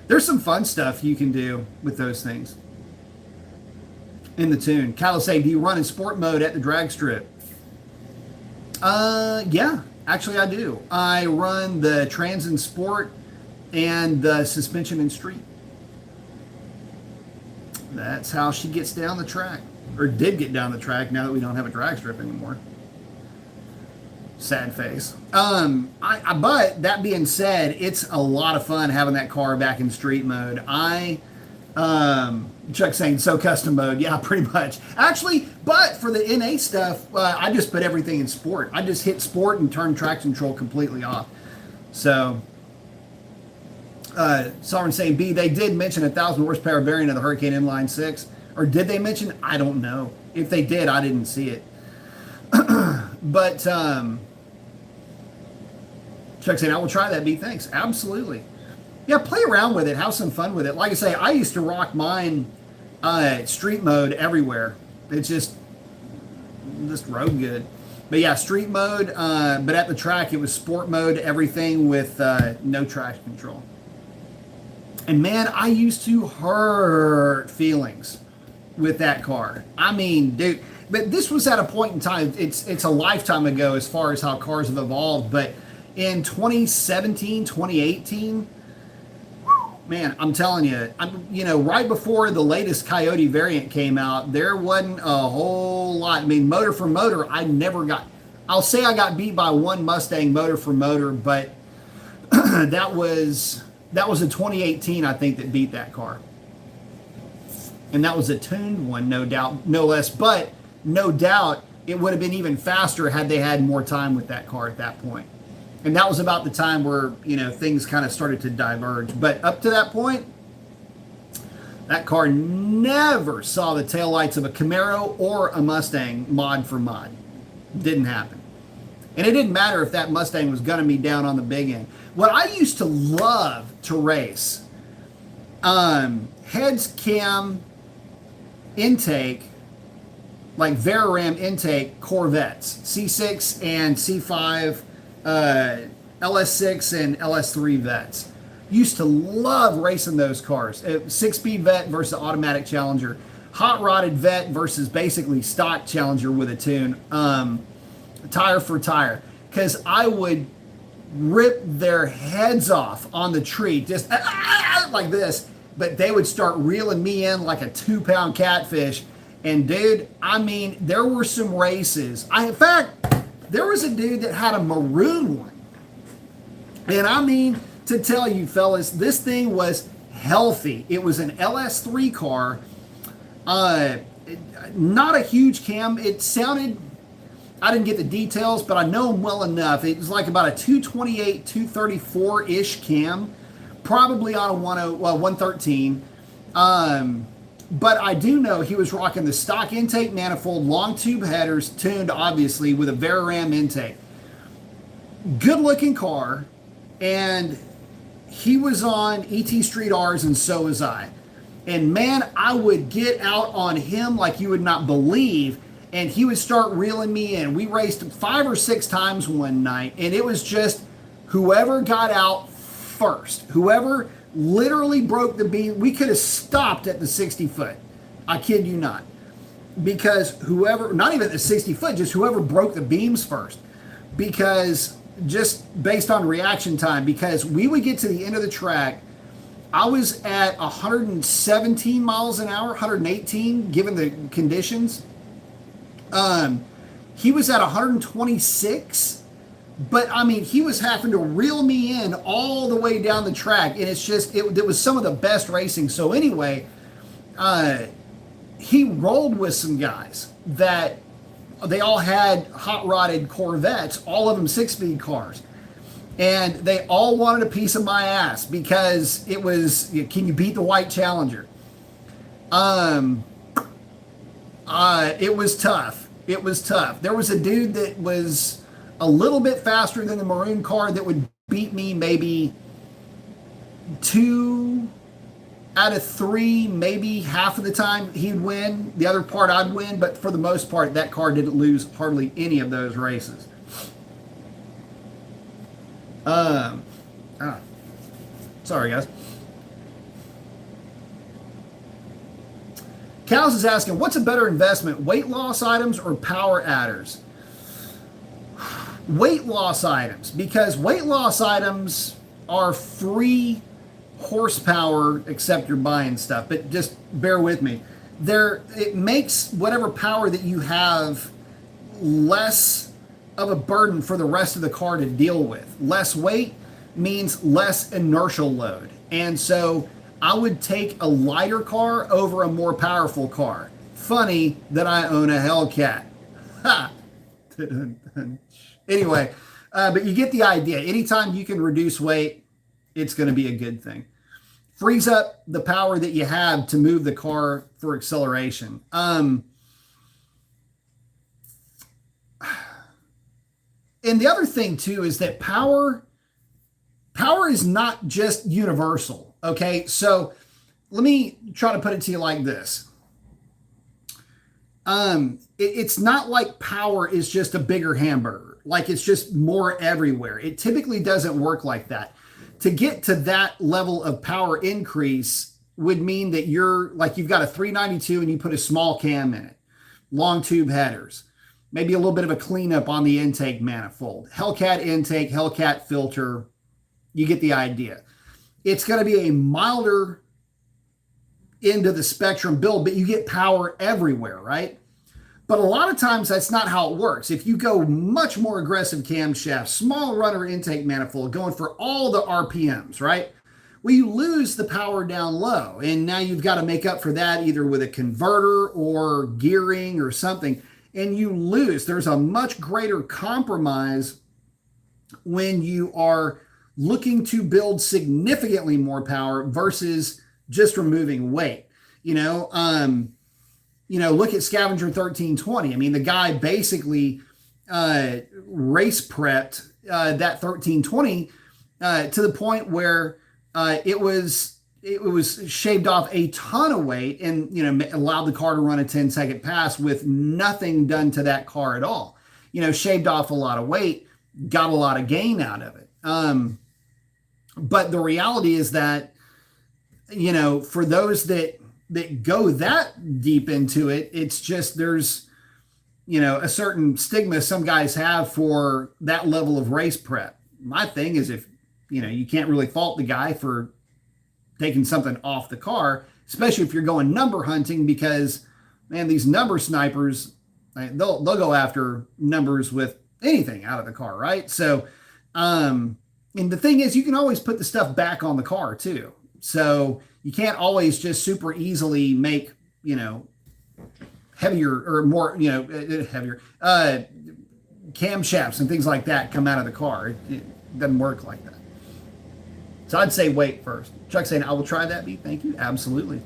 There's some fun stuff you can do with those things in the tune. Kyle say, do you run in sport mode at the drag strip? Yeah, actually I do. I run the trans in sport and the suspension in street. That's how she gets down the track, or did get down the track now that we don't have a drag strip anymore. Sad face. But that being said, it's a lot of fun having that car back in street mode. Chuck saying so custom mode. Yeah, pretty much. Actually, but for the NA stuff, I just put everything in sport. I just hit sport and turn traction control completely off. So, Sovereign saying B, they did mention 1,000 horsepower variant of the Hurricane Inline-six. Or did they mention? I don't know. If they did, I didn't see it. But, Chuck saying, I will try that, B. Thanks. Absolutely. Yeah, play around with it. Have some fun with it. Like I say, I used to rock mine street mode everywhere. It's just just rode good. But yeah, street mode. But at the track, it was sport mode, everything with no traction control. And man, I used to hurt feelings with that car. I mean, dude, but this was at a point in time. It's a lifetime ago as far as how cars have evolved. But in 2017, 2018, man, I'm telling you, right before the latest Coyote variant came out, there wasn't a whole lot. I mean, motor for motor, I'll say I got beat by one Mustang motor for motor, but that was a 2018, I think, that beat that car. And that was a tuned one, no doubt, no less. But no doubt it would have been even faster had they had more time with that car at that point. And that was about the time where, things kind of started to diverge. But up to that point, that car never saw the taillights of a Camaro or a Mustang mod for mod. Didn't happen. And it didn't matter if that Mustang was gunning me down on the big end. What I used to love to race, heads cam intake, like Veraram intake Corvettes, C6 and C5, LS6 and LS3 Vets. Used to love racing those cars. 6-speed Vet versus automatic Challenger. Hot rodded Vet versus basically stock Challenger with a tune. Tire for tire. Because I would rip their heads off on the tree, just like this. But they would start reeling me in like a 2-pound catfish. And dude, I mean, there were some races. In fact, there was a dude that had a maroon one. And I mean, to tell you fellas, this thing was healthy. It was an LS3 car. Not a huge cam. It sounded, I didn't get the details, but I know him well enough. It was like about a 228, 234-ish cam. Probably on a 113. But I do know he was rocking the stock intake manifold, long tube headers, tuned obviously with a Veraram intake. Good looking car, and he was on ET Street R's, and so was I. And man, I would get out on him like you would not believe, and he would start reeling me in. We raced 5 or 6 times one night, and it was just whoever got out first, whoever literally broke the beam. We could have stopped at the 60 foot. I kid you not. Because whoever, not even at the 60 foot, just whoever broke the beams first. Because just based on reaction time, because we would get to the end of the track. I was at 117 miles an hour, 118, given the conditions. He was at 126. But, I mean, he was having to reel me in all the way down the track. And it's just, it was some of the best racing. So, anyway, he rolled with some guys that they all had hot-rodded Corvettes, all of them 6-speed cars. And they all wanted a piece of my ass because it was, can you beat the white Challenger? It was tough. It was tough. There was a dude that was a little bit faster than the maroon car that would beat me maybe 2 out of 3, maybe half of the time he'd win. The other part I'd win, but for the most part, that car didn't lose hardly any of those races. Sorry, guys. Cows is asking, what's a better investment, weight loss items or power adders? Weight loss items, because weight loss items are free horsepower, except you're buying stuff, but just bear with me. It makes whatever power that you have less of a burden for the rest of the car to deal with. Less weight means less inertial load. And so I would take a lighter car over a more powerful car. Funny that I own a Hellcat. Ha! Anyway, but you get the idea. Anytime you can reduce weight, it's going to be a good thing. Frees up the power that you have to move the car for acceleration. And the other thing too is that power is not just universal. Okay, so let me try to put it to you like this. It's not like power is just a bigger hamburger, like it's just more everywhere. It typically doesn't work like that. To get to that level of power increase would mean that you've got a 392 and you put a small cam in it, long tube headers, maybe a little bit of a cleanup on the intake manifold, Hellcat intake, Hellcat filter. You get the idea. It's going to be a milder end of the spectrum build, but you get power everywhere, right? But a lot of times that's not how it works. If you go much more aggressive camshaft, small runner intake manifold, going for all the RPMs, right? Well, you lose the power down low. And now you've got to make up for that either with a converter or gearing or something. And you lose. There's a much greater compromise when you are looking to build significantly more power versus just removing weight. Look at Scavenger 1320. I mean, the guy basically race prepped that 1320 to the point where it was shaved off a ton of weight and allowed the car to run a 10-second pass with nothing done to that car at all. Shaved off a lot of weight, got a lot of gain out of it. But the reality is that for those that go that deep into it, it's just there's a certain stigma some guys have for that level of race prep. My thing is, if you can't really fault the guy for taking something off the car, especially if you're going number hunting, because man, these number snipers, they'll go after numbers with anything out of the car, right? So and the thing is, you can always put the stuff back on the car too. So you can't always just super easily make, heavier or more, heavier camshafts and things like that come out of the car. It doesn't work like that. So I'd say wait first. Chuck saying, I will try that, B. Thank you. Absolutely.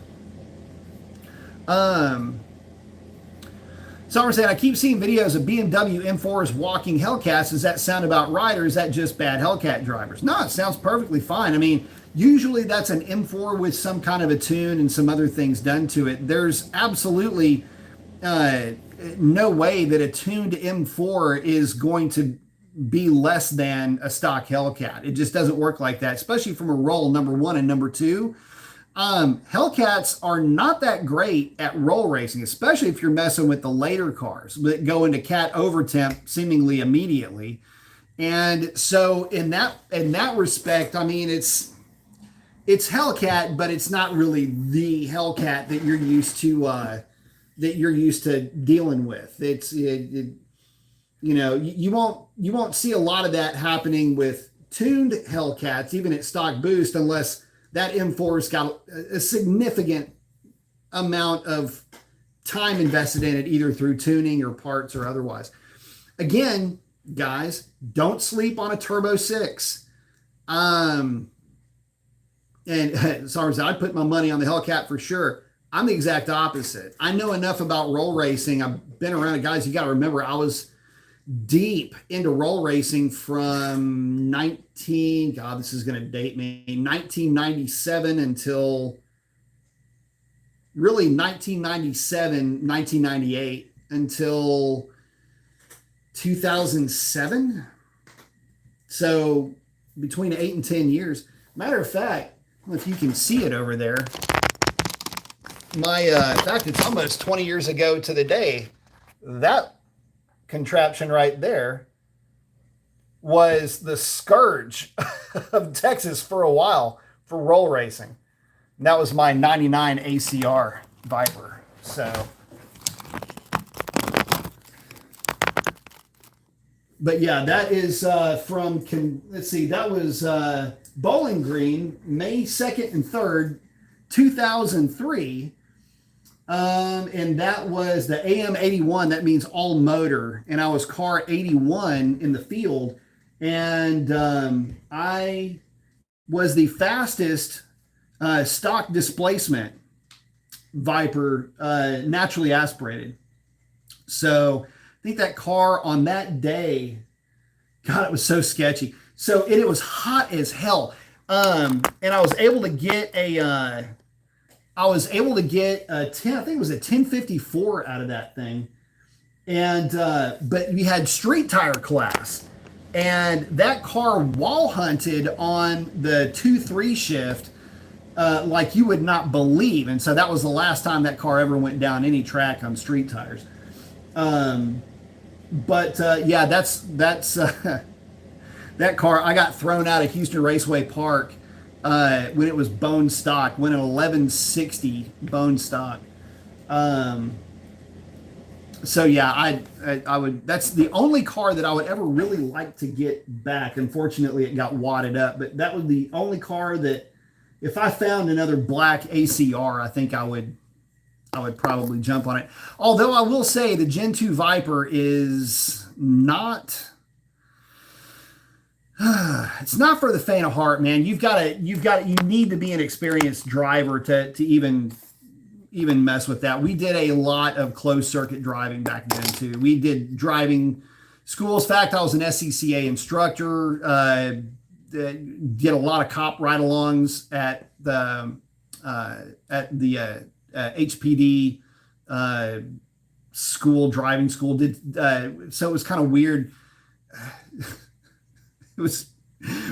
Some are saying, I keep seeing videos of BMW M4s walking Hellcats. Does that sound about right, or is that just bad Hellcat drivers? No, it sounds perfectly fine. I mean, usually that's an M4 with some kind of a tune and some other things done to it. There's absolutely no way that a tuned M4 is going to be less than a stock Hellcat. It just doesn't work like that, especially from a roll, number one, and number two. Hellcats are not that great at roll racing, especially if you're messing with the later cars that go into cat overtemp seemingly immediately. And so in that respect, I mean, it's Hellcat, but it's not really the Hellcat that you're used to dealing with. You won't see a lot of that happening with tuned Hellcats, even at stock boost, unless that M4's got a significant amount of time invested in it, either through tuning or parts or otherwise. Again, guys, don't sleep on a Turbo 6. And sorry, I'd put my money on the Hellcat for sure. I'm the exact opposite. I know enough about roll racing. I've been around it, guys. You got to remember, I was deep into roll racing from 1997 until really 1998 until 2007. So between 8 and 10 years. Matter of fact, I don't know if you can see it over there. In fact, it's almost 20 years ago to the day. That contraption right there was the scourge of Texas for a while for roll racing. And that was my 99 ACR Viper. So, but yeah, that is from, let's see, that was Bowling Green, May 2nd and 3rd, 2003. And that was the AM81. That means all motor. And I was car 81 in the field. And I was the fastest stock displacement Viper, naturally aspirated. So I think that car on that day, God, it was so sketchy. So it was hot as hell. And I was able to get I was able to get a 10, I think it was a 1054 out of that thing. And, but we had street tire class. And that car wall hunted on the 2-3 shift like you would not believe. And so that was the last time that car ever went down any track on street tires. Yeah, that's that car. I got thrown out of Houston Raceway Park when it was bone stock, when an 1160 bone stock. So yeah, I would. That's the only car that I would ever really like to get back. Unfortunately, it got wadded up, but that was the only car that, if I found another black ACR, I think I would probably jump on it. Although I will say the Gen 2 Viper is not. It's not for the faint of heart, man. You need to be an experienced driver to even mess with that. We did a lot of closed circuit driving back then too. We did driving schools. In fact, I was an SCCA instructor. Did a lot of cop ride-alongs at the HPD school, driving school. So it was kind of weird. It was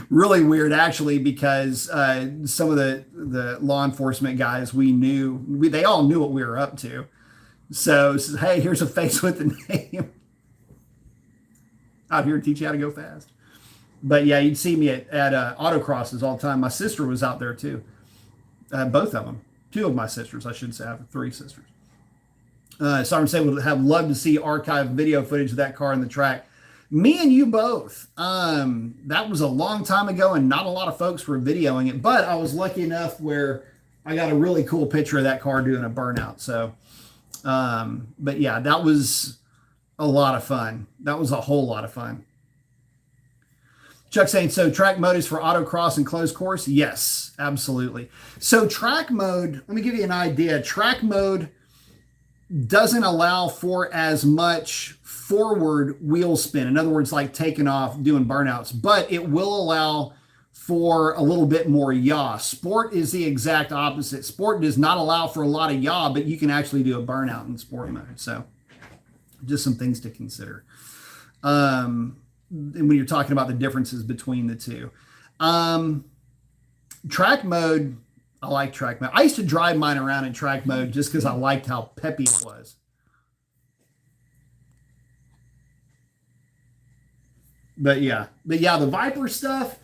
really weird, actually, because some of the law enforcement guys they all knew what we were up to. So, hey, here's a face with the name. Out here to teach you how to go fast. But yeah, you'd see me at autocrosses all the time. My sister was out there too. Both of them. Two of my sisters, I should say. I have 3 sisters. So I'm saying would have loved to see archived video footage of that car in the track. Me and you both. That was a long time ago, and not a lot of folks were videoing it. But I was lucky enough where I got a really cool picture of that car doing a burnout. So, but yeah, that was a lot of fun. That was a whole lot of fun. Chuck saying, so track mode is for autocross and closed course? Yes, absolutely. So track mode, let me give you an idea. Track mode doesn't allow for as much forward wheel spin. In other words, like taking off, doing burnouts, but it will allow for a little bit more yaw. Sport is the exact opposite. Sport does not allow for a lot of yaw, but you can actually do a burnout in sport mode. So just some things to consider. And when you're talking about the differences between the two. Track mode, I like track mode. I used to drive mine around in track mode just because I liked how peppy it was. But yeah, the Viper stuff,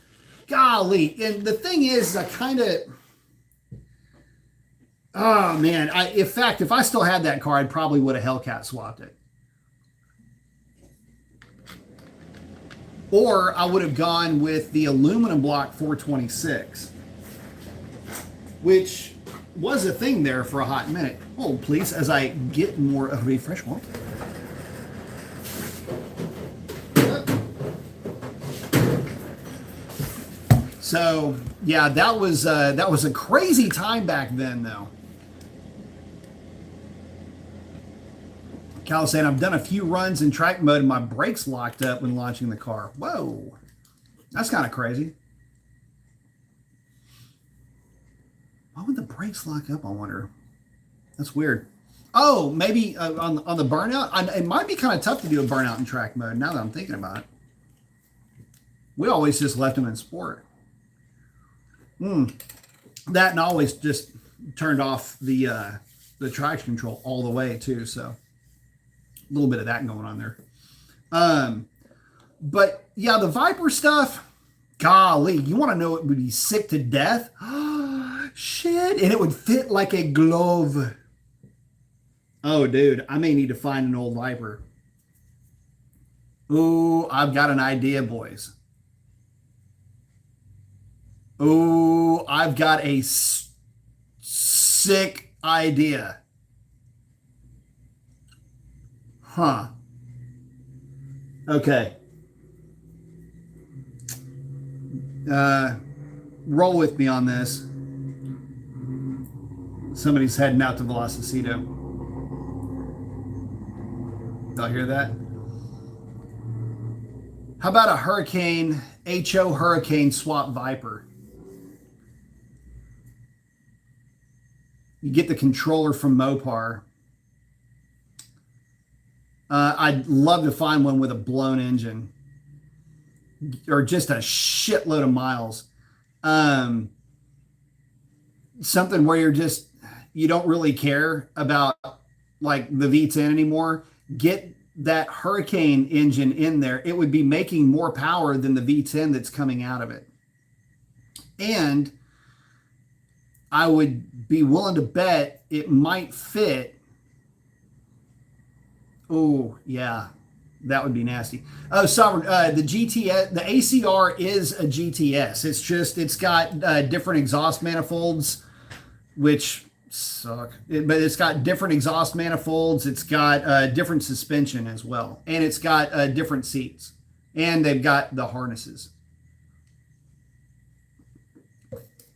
golly. And the thing is, I kind of, oh man, in fact, if I still had that car, I probably would have Hellcat swapped it. Or I would have gone with the aluminum block 426, which was a thing there for a hot minute. Hold, please, as I get more of a fresh one. So yeah, that was a crazy time back then, though. Cal saying, I've done a few runs in track mode and my brakes locked up when launching the car. Whoa, that's kind of crazy. Why would the brakes lock up, I wonder? That's weird. Oh, maybe on the burnout? It might be kind of tough to do a burnout in track mode now that I'm thinking about it. We always just left them in sport. That, and always just turned off the traction control all the way too, so a little bit of that going on there. But yeah, the Viper stuff, golly, you want to know it would be sick to death? Shit, and it would fit like a glove. Oh, dude, I may need to find an old Viper. Ooh, I've got an idea, boys. Ooh, I've got a sick idea. Huh. Okay. Roll with me on this. Somebody's heading out to Velocito. Y'all hear that? How about a Hurricane, HO Hurricane swap Viper? You get the controller from Mopar. I'd love to find one with a blown engine or just a shitload of miles. Something where you don't really care about like the V10 anymore. Get that Hurricane engine in there. It would be making more power than the V10 that's coming out of it. And I would be willing to bet it might fit. Oh, yeah, that would be nasty. Oh, Sovereign, the GTS, the ACR is a GTS. It's got different exhaust manifolds, which suck. But it's got different exhaust manifolds. It's got different suspension as well. And it's got different seats. And they've got the harnesses.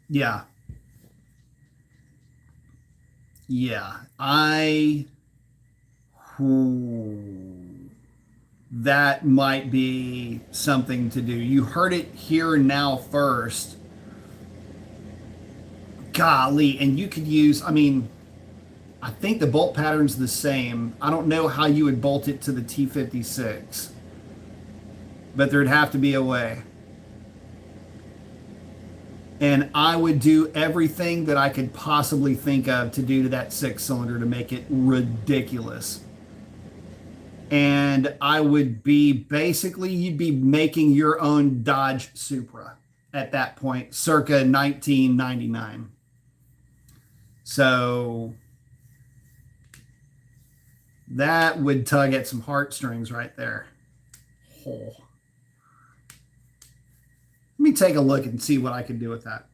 Yeah. Yeah. That might be something to do. You heard it here now first. Golly, and you could use, I think the bolt pattern's the same. I don't know how you would bolt it to the T56, but there'd have to be a way. And I would do everything that I could possibly think of to do to that 6-cylinder to make it ridiculous. And I would be you'd be making your own Dodge Supra at that point, circa 1999. So that would tug at some heartstrings right there. Oh. Let me take a look and see what I can do with that.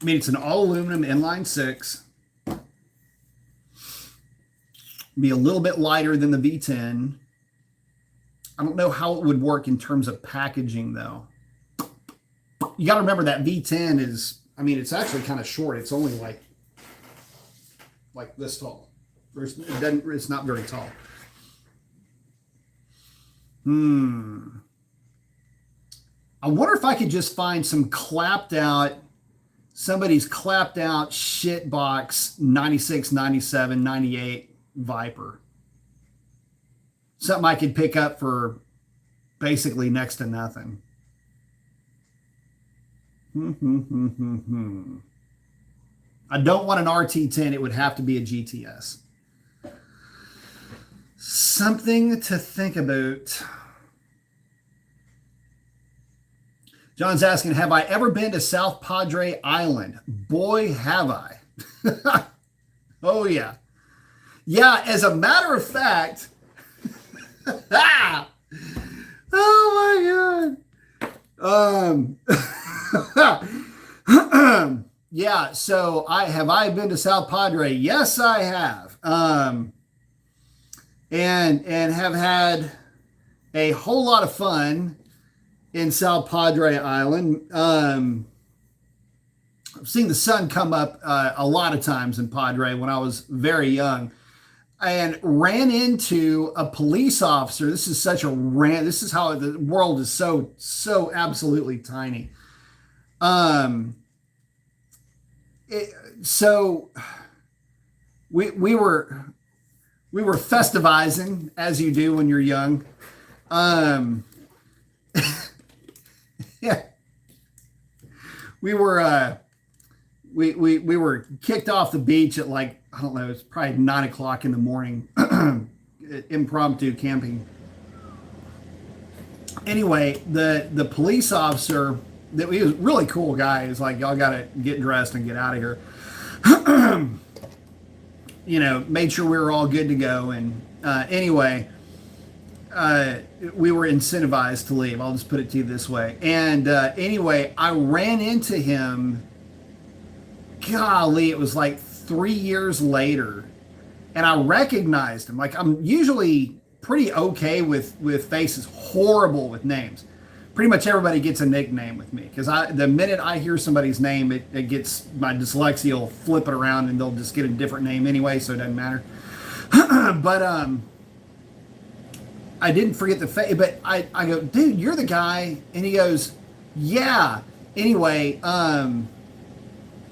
It's an all aluminum inline-six. Be a little bit lighter than the V10. I don't know how it would work in terms of packaging though. You got to remember that V10 is, it's actually kind of short. It's only like this tall. It's not very tall. I wonder if I could just find somebody's clapped out shit box 96, 97, 98 Viper. Something I could pick up for basically next to nothing. I don't want an RT10. It would have to be a GTS. Something to think about. John's asking, have I ever been to South Padre Island? Boy, have I. Oh, yeah. Yeah, as a matter of fact, oh my God. Yeah, so I been to South Padre? Yes, I have. And have had a whole lot of fun in South Padre Island. I've seen the sun come up a lot of times in Padre when I was very young, and ran into a police officer. This is how the world is so absolutely tiny. So we were festivizing, as you do when you're young. Yeah, we were kicked off the beach at I don't know, it's probably 9 o'clock in the morning, impromptu camping. Anyway, the police officer, he was a really cool guy. He's like, y'all got to get dressed and get out of here. Made sure we were all good to go. And anyway, we were incentivized to leave. I'll just put it to you this way. And anyway, I ran into him. Golly, it was like 3 years later, and I recognized him. I'm usually pretty okay with faces, horrible with names. Pretty much everybody gets a nickname with me, because the minute I hear somebody's name, it gets, my dyslexia will flip it around and they'll just get a different name anyway, so it doesn't matter. But I didn't forget the face, but I go, dude, you're the guy. And he goes, yeah. Anyway,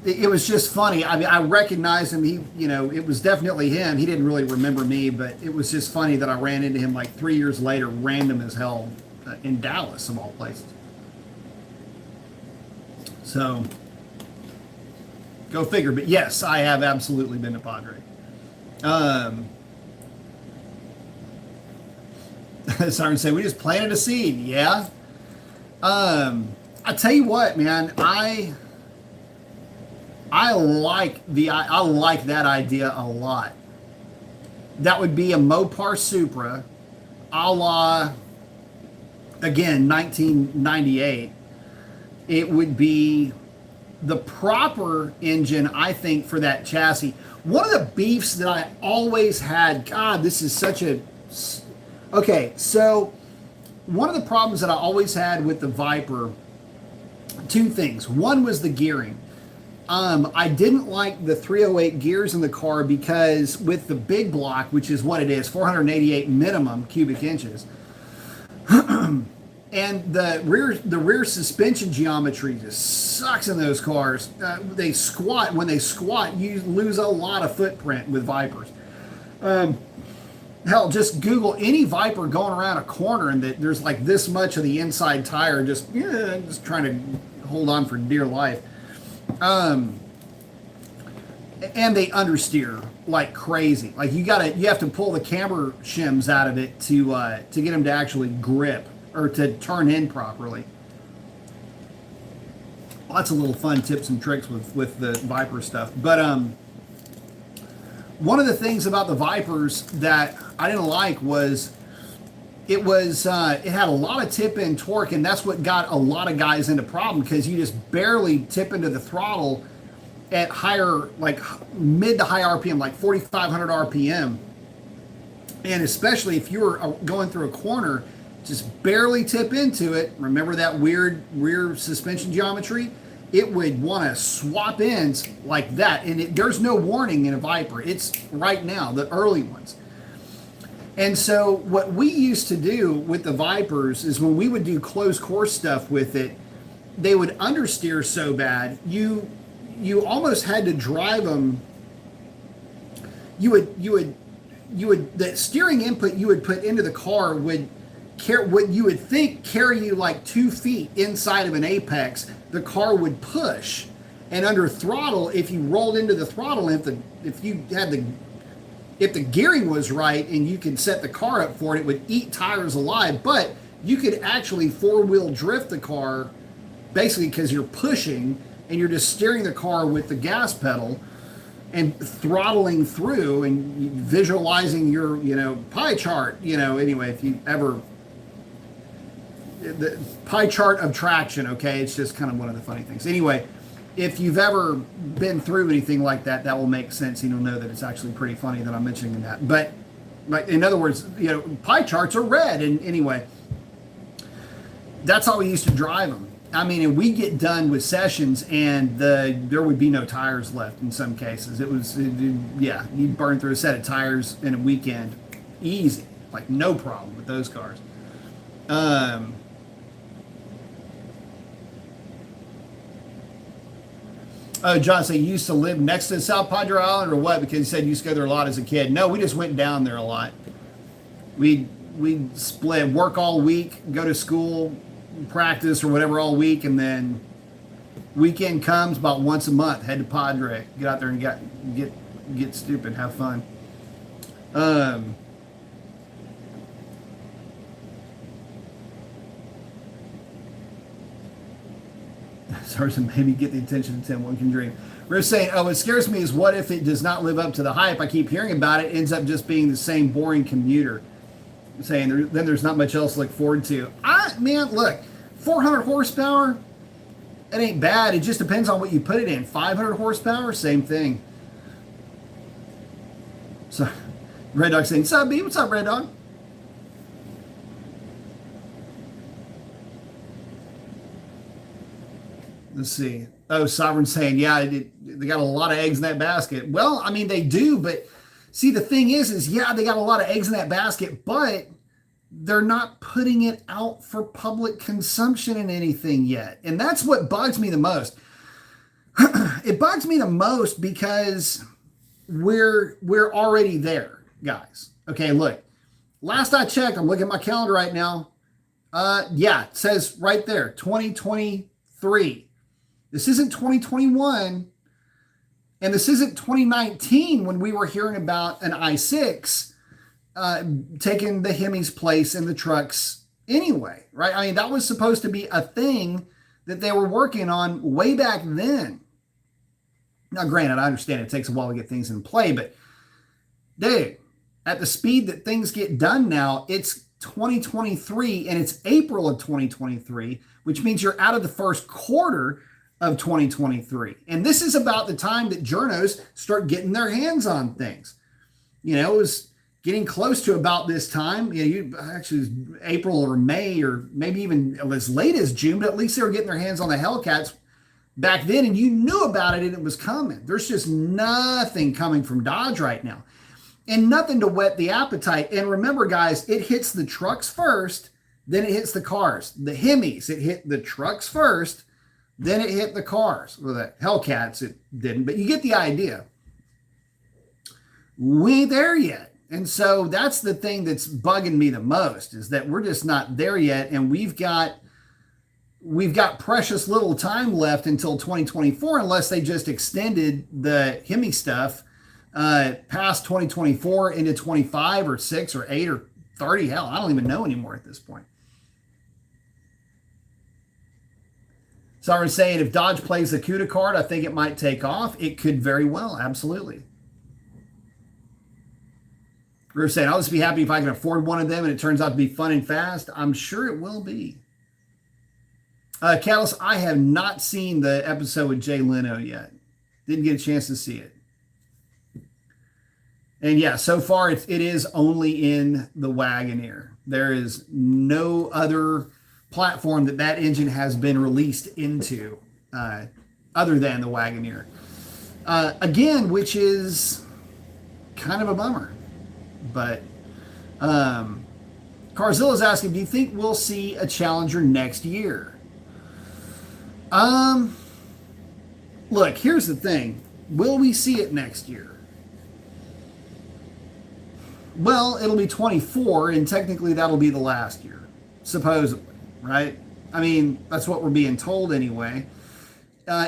it was just funny. I mean, I recognized him. He, it was definitely him. He didn't really remember me, but it was just funny that I ran into him like 3 years later, random as hell, in Dallas, of all places. So, go figure. But yes, I have absolutely been to Padre. Siren say we just planted a seed. Yeah. I tell you what, man. I like that idea a lot. That would be a Mopar Supra, a la, again, 1998. It would be the proper engine, I think, for that chassis. One of the beefs that I always had, God, this is such a, okay, so one of the problems that I always had with the Viper, two things. One was the gearing. I didn't like the 308 gears in the car because with the big block, which is what it is, 488 minimum cubic inches, and the rear suspension geometry just sucks in those cars. They squat. When they squat, you lose a lot of footprint with Vipers. Hell, just Google any Viper going around a corner and there's like this much of the inside tire just trying to hold on for dear life. And they understeer like crazy. Like you have to pull the camber shims out of it to get them to actually grip or to turn in properly. Lots of little fun tips and tricks with the Viper stuff. But one of the things about the Vipers that I didn't like was it had a lot of tip-in torque, and that's what got a lot of guys into problem because you just barely tip into the throttle at higher, like mid to high RPM, like 4,500 RPM. And especially if you were going through a corner, just barely tip into it. Remember that weird rear suspension geometry? It would want to swap ends like that. And there's no warning in a Viper. It's right now, the early ones. And so what we used to do with the Vipers is when we would do closed course stuff with it, they would understeer so bad, you almost had to drive them. The steering input you would put into the car would what you would think carry you like 2 feet inside of an apex. The car would push, and under throttle, if you rolled into the throttle, if the gearing was right and you could set the car up for it, it would eat tires alive. But you could actually four-wheel drift the car, basically because you're pushing and you're just steering the car with the gas pedal and throttling through and visualizing your, pie chart, anyway, if you ever, the pie chart of traction, okay? It's just kind of one of the funny things. Anyway, if you've ever been through anything like that, that will make sense. You'll know that it's actually pretty funny that I'm mentioning that. But, like, in other words, pie charts are red. And anyway, that's how we used to drive them. I mean, and we get done with sessions and there would be no tires left in some cases. You'd burn through a set of tires in a weekend. Easy. Like, no problem with those cars. Oh, John said you used to live next to South Padre Island or what? Because he said you used to go there a lot as a kid. No, we just went down there a lot. We'd split, work all week, go to school, practice or whatever all week, and then weekend comes about once a month, head to Padre, get out there and get stupid, have fun. Sorry to maybe get the attention of Tim. One can dream. We're saying, what scares me is what if it does not live up to the hype? I keep hearing about it. Ends up just being the same boring commuter. Saying then there's not much else to look forward to. Man, look, 400 horsepower, it ain't bad. It just depends on what you put it in. 500 horsepower, same thing. So, Red Dog saying, "What's up, B? What's up, Red Dog?" Let's see. Oh, Sovereign saying, yeah, they got a lot of eggs in that basket. Well, I mean, they do, but see, the thing is yeah, they got a lot of eggs in that basket, but they're not putting it out for public consumption in anything yet. And that's what bugs me the most. It bugs me the most because we're already there, guys. Okay, look. Last I checked, I'm looking at my calendar right now. Yeah, it says right there, 2023. This isn't 2021, and this isn't 2019 when we were hearing about an i6 taking the Hemi's place in the trucks anyway, right? I mean, that was supposed to be a thing that they were working on way back then. Now, granted, I understand it takes a while to get things in play, but dude, at the speed that things get done now, it's 2023 and it's April of 2023, which means you're out of the first quarter of 2023. And this is about the time that journos start getting their hands on things. You know, it was getting close to about this time. You know, actually April or May or maybe even as late as June, but at least they were getting their hands on the Hellcats back then, and you knew about it and it was coming. There's just nothing coming from Dodge right now. And nothing to whet the appetite. And remember, guys, it hits the trucks first, then it hits the cars. The Hemis, it hit the trucks first, then it hit the cars. Well, the Hellcats, it didn't, but you get the idea. We ain't there yet. And so that's the thing that's bugging me the most, is that we're just not there yet. And we've got precious little time left until 2024, unless they just extended the Hemi stuff past 2024 into 25 or 6 or 8 or 30. Hell, I don't even know anymore at this point. So I was saying, if Dodge plays the CUDA card, I think it might take off. It could very well, absolutely. We were saying, I'll just be happy if I can afford one of them and it turns out to be fun and fast. I'm sure it will be. Catalyst, I have not seen the episode with Jay Leno yet. Didn't get a chance to see it. And yeah, so far it is only in the Wagoneer. There is no other platform that engine has been released into other than the Wagoneer. Again, which is kind of a bummer. But Carzilla's asking, do you think we'll see a Challenger next year? Look, here's the thing. Will we see it next year? Well, it'll be 24, and technically that'll be the last year, supposedly, right? I mean, that's what we're being told anyway.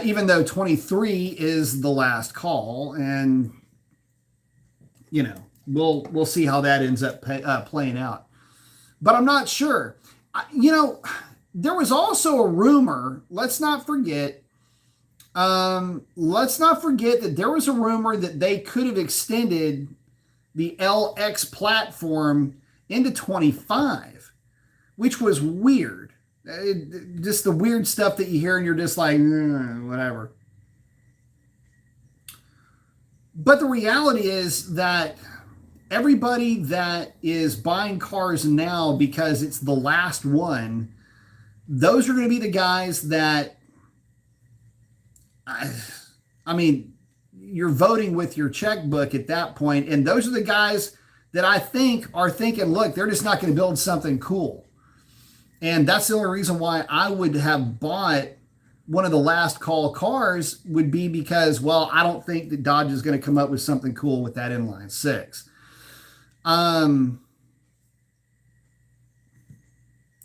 Even though 23 is the last call, and you know, we'll see how that ends up playing out. But I'm not sure. You know, there was also a rumor. Let's not forget that there was a rumor that they could have extended the LX platform into 25, which was weird. Just the weird stuff that you hear and you're just like, whatever. But the reality is that everybody that is buying cars now because it's the last one, those are going to be the guys that, I mean, you're voting with your checkbook at that point. And those are the guys that I think are thinking, look, they're just not going to build something cool. And that's the only reason why I would have bought one of the last call cars would be because, well, I don't think that Dodge is going to come up with something cool with that Inline-six.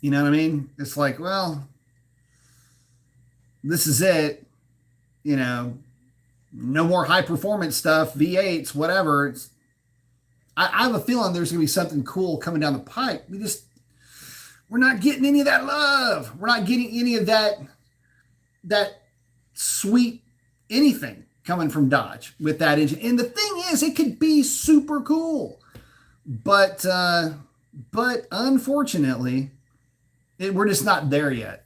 You know what I mean? It's like, well, this is it. You know, no more high performance stuff, V8s, whatever. I have a feeling there's going to be something cool coming down the pipe. We're not getting any of that love. We're not getting any of that sweet anything coming from Dodge with that engine. And the thing is, it could be super cool, but unfortunately, we're just not there yet.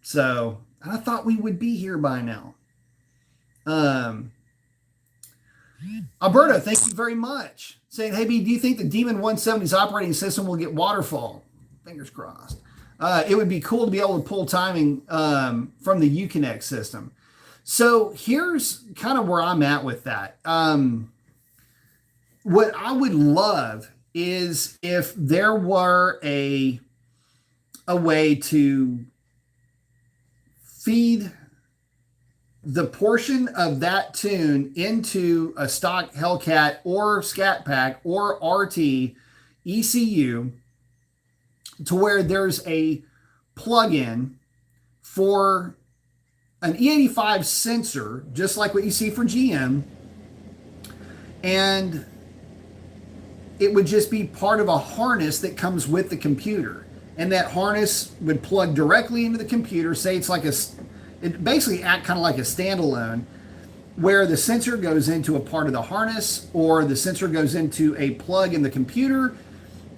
So I thought we would be here by now. Alberto, thank you very much. Saying, hey, B, do you think the Demon 170's operating system will get waterfall? Fingers crossed. It would be cool to be able to pull timing from the Uconnect system. So here's kind of where I'm at with that. What I would love is if there were a way to feed the portion of that tune into a stock Hellcat or Scat Pack or RT ECU to where there's a plug-in for an E85 sensor, just like what you see for GM, and it would just be part of a harness that comes with the computer. And that harness would plug directly into the computer. Say it's like it basically act kind of like a standalone, where the sensor goes into a part of the harness or the sensor goes into a plug in the computer.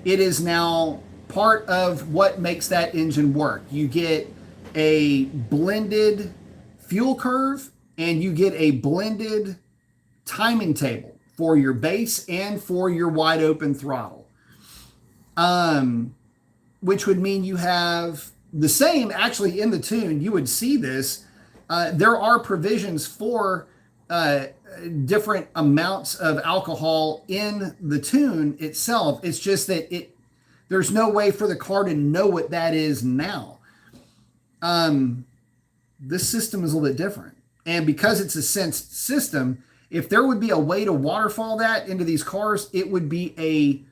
It is now part of what makes that engine work. You get a blended fuel curve and you get a blended timing table for your base and for your wide open throttle. Which would mean you have the same, actually in the tune, you would see this. There are provisions for different amounts of alcohol in the tune itself. It's just that there's no way for the car to know what that is now. This system is a little bit different. And because it's a sensed system, if there would be a way to waterfall that into these cars, it would be a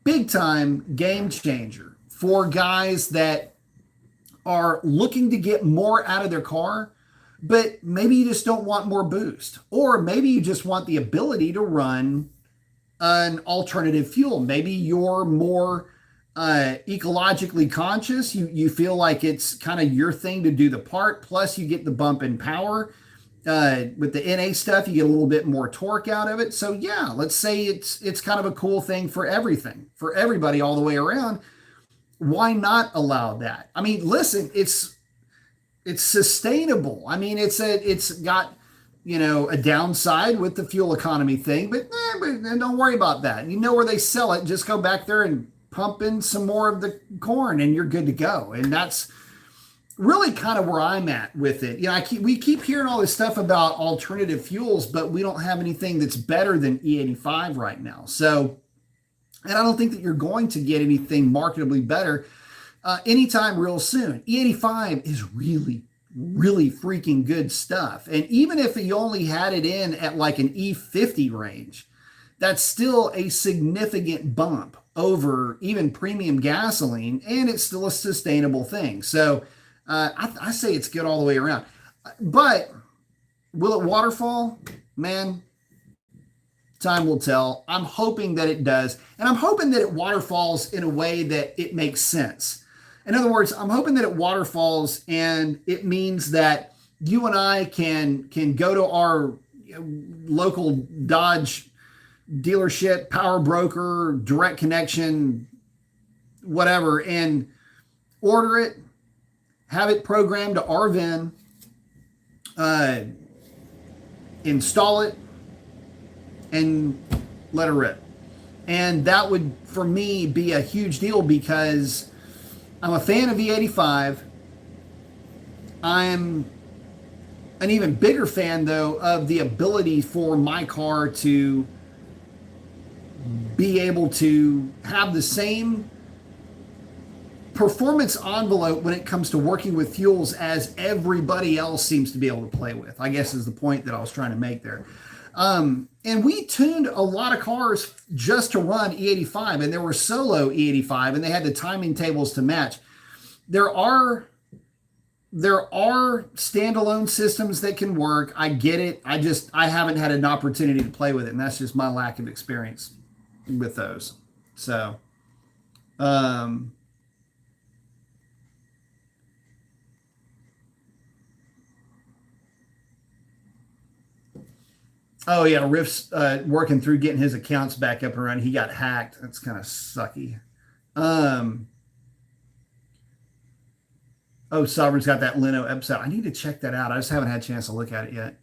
big time game changer for guys that are looking to get more out of their car, but maybe you just don't want more boost, or maybe you just want the ability to run an alternative fuel. Maybe you're more ecologically conscious. You feel like it's kind of your thing to do the part, plus you get the bump in power. With the NA stuff, you get a little bit more torque out of it. So yeah, let's say it's kind of a cool thing for everything, for everybody all the way around. Why not allow that? I mean, listen, it's sustainable. I mean, it's got, a downside with the fuel economy thing, but don't worry about that. You know where they sell it. Just go back there and pump in some more of the corn and you're good to go. And that's really kind of where I'm at with it. We keep hearing all this stuff about alternative fuels, but we don't have anything that's better than E85 right now. So, and I don't think that you're going to get anything marketably better anytime real soon. E85 is really, really freaking good stuff. And even if you only had it in at like an E50 range, that's still a significant bump over even premium gasoline, and it's still a sustainable thing. So I say it's good all the way around. But will it waterfall? Man, time will tell. I'm hoping that it does. And I'm hoping that it waterfalls in a way that it makes sense. In other words, I'm hoping that it waterfalls and it means that you and I can go to our local Dodge dealership, power broker, direct connection, whatever, and order it, have it programmed to our VIN, install it, and let it rip. And that would, for me, be a huge deal because I'm a fan of E85. I'm an even bigger fan, though, of the ability for my car to be able to have the same performance envelope when it comes to working with fuels as everybody else seems to be able to play with, I guess is the point that I was trying to make there. And we tuned a lot of cars just to run E85, and there were solo E85, and they had the timing tables to match. There are standalone systems that can work. I get it. I haven't had an opportunity to play with it, and that's just my lack of experience with those. So, oh yeah, Riff's working through getting his accounts back up and running. He got hacked. That's kind of sucky. Oh, Sovereign's got that Leno episode. I need to check that out. I just haven't had a chance to look at it yet.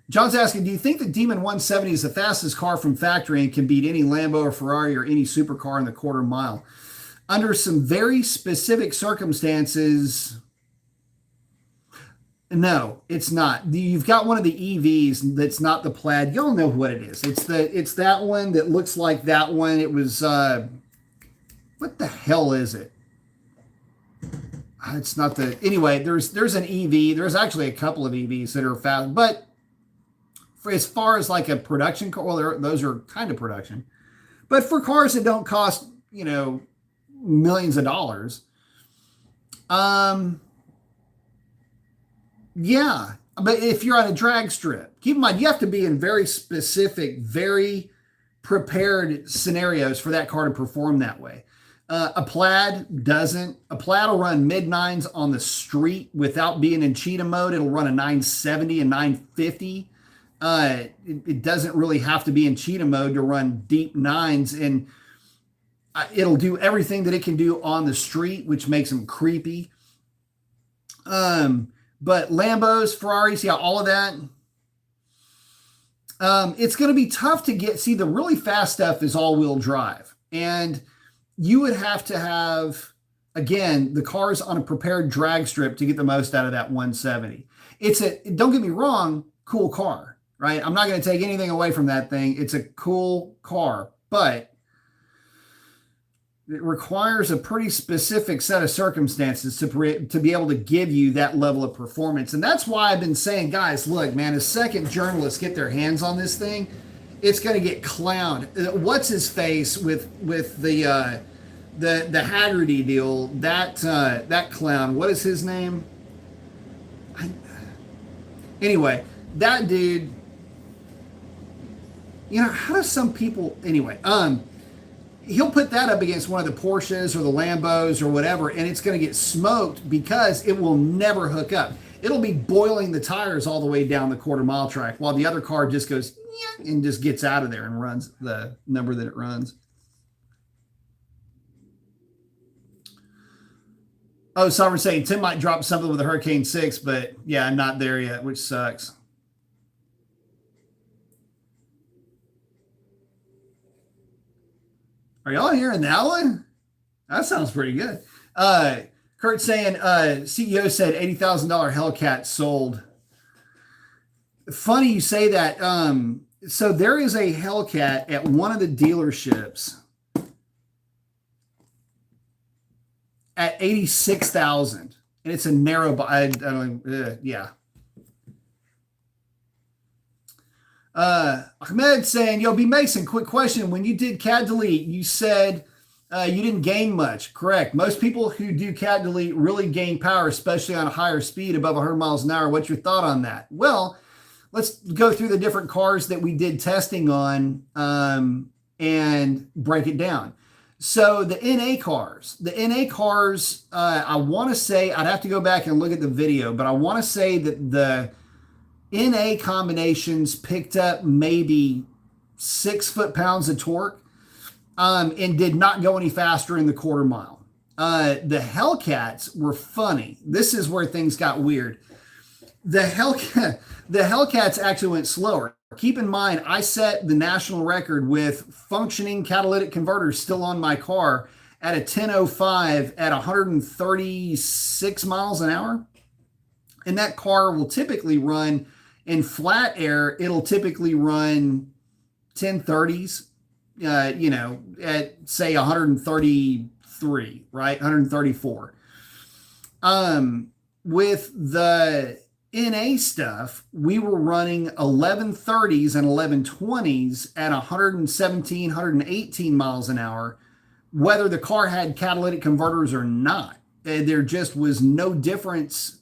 John's asking, do you think the Demon 170 is the fastest car from factory and can beat any Lambo or Ferrari or any supercar in the quarter mile? Under some very specific circumstances, no, it's not. You've got one of the EVs that's not the Plaid. Y'all know what it is. It's that one that looks like that one. It was, what the hell is it? it's not the, anyway, there's an EV. There's actually a couple of EVs that are fast, but for as far as like a production car, well, those are kind of production, but for cars that don't cost, millions of dollars, yeah. But if you're on a drag strip, keep in mind, you have to be in very specific, very prepared scenarios for that car to perform that way. A Plaid doesn't. A Plaid will run mid-nines on the street without being in cheetah mode. It'll run a 970 and 950. It doesn't really have to be in cheetah mode to run deep nines, and it'll do everything that it can do on the street, which makes them creepy. But Lambos, Ferraris, yeah, all of that. It's going to be tough to get. See, the really fast stuff is all-wheel drive, and you would have to have, again, the cars on a prepared drag strip to get the most out of that 170. Don't get me wrong, cool car, right? I'm not going to take anything away from that thing. It's a cool car, but it requires a pretty specific set of circumstances to be able to give you that level of performance. And that's why I've been saying, guys, look, man, as second journalists get their hands on this thing, it's going to get clowned. What's his face with the Haggerty deal? That clown. What is his name? Anyway, that dude. How do some people? Anyway, he'll put that up against one of the Porsches or the Lambos or whatever, and it's going to get smoked because it will never hook up. It'll be boiling the tires all the way down the quarter-mile track while the other car just goes and just gets out of there and runs the number that it runs. Oh, Sovereign saying Tim might drop something with a Hurricane 6, but yeah, I'm not there yet, which sucks. Are y'all hearing that one? That sounds pretty good. Kurt saying CEO said $80,000 Hellcat sold. Funny you say that. So there is a Hellcat at one of the dealerships at $86,000, and it's a narrow. Yeah. Ahmed saying, yo, B Mason, quick question. When you did CAD delete, you said you didn't gain much. Correct. Most people who do CAD delete really gain power, especially on a higher speed above 100 miles an hour. What's your thought on that? Well, let's go through the different cars that we did testing on and break it down. So the NA cars, I want to say, I'd have to go back and look at the video, but I want to say that the NA combinations picked up maybe 6 foot-pounds of torque and did not go any faster in the quarter mile. The Hellcats were funny. This is where things got weird. The Hellcats actually went slower. Keep in mind, I set the national record with functioning catalytic converters still on my car at a 1005 at 136 miles an hour. And that car will typically run in flat air. It'll typically run 1030s, at say 133, right? 134. With the NA stuff, we were running 1130s and 1120s at 117, 118 miles an hour, whether the car had catalytic converters or not. There just was no difference.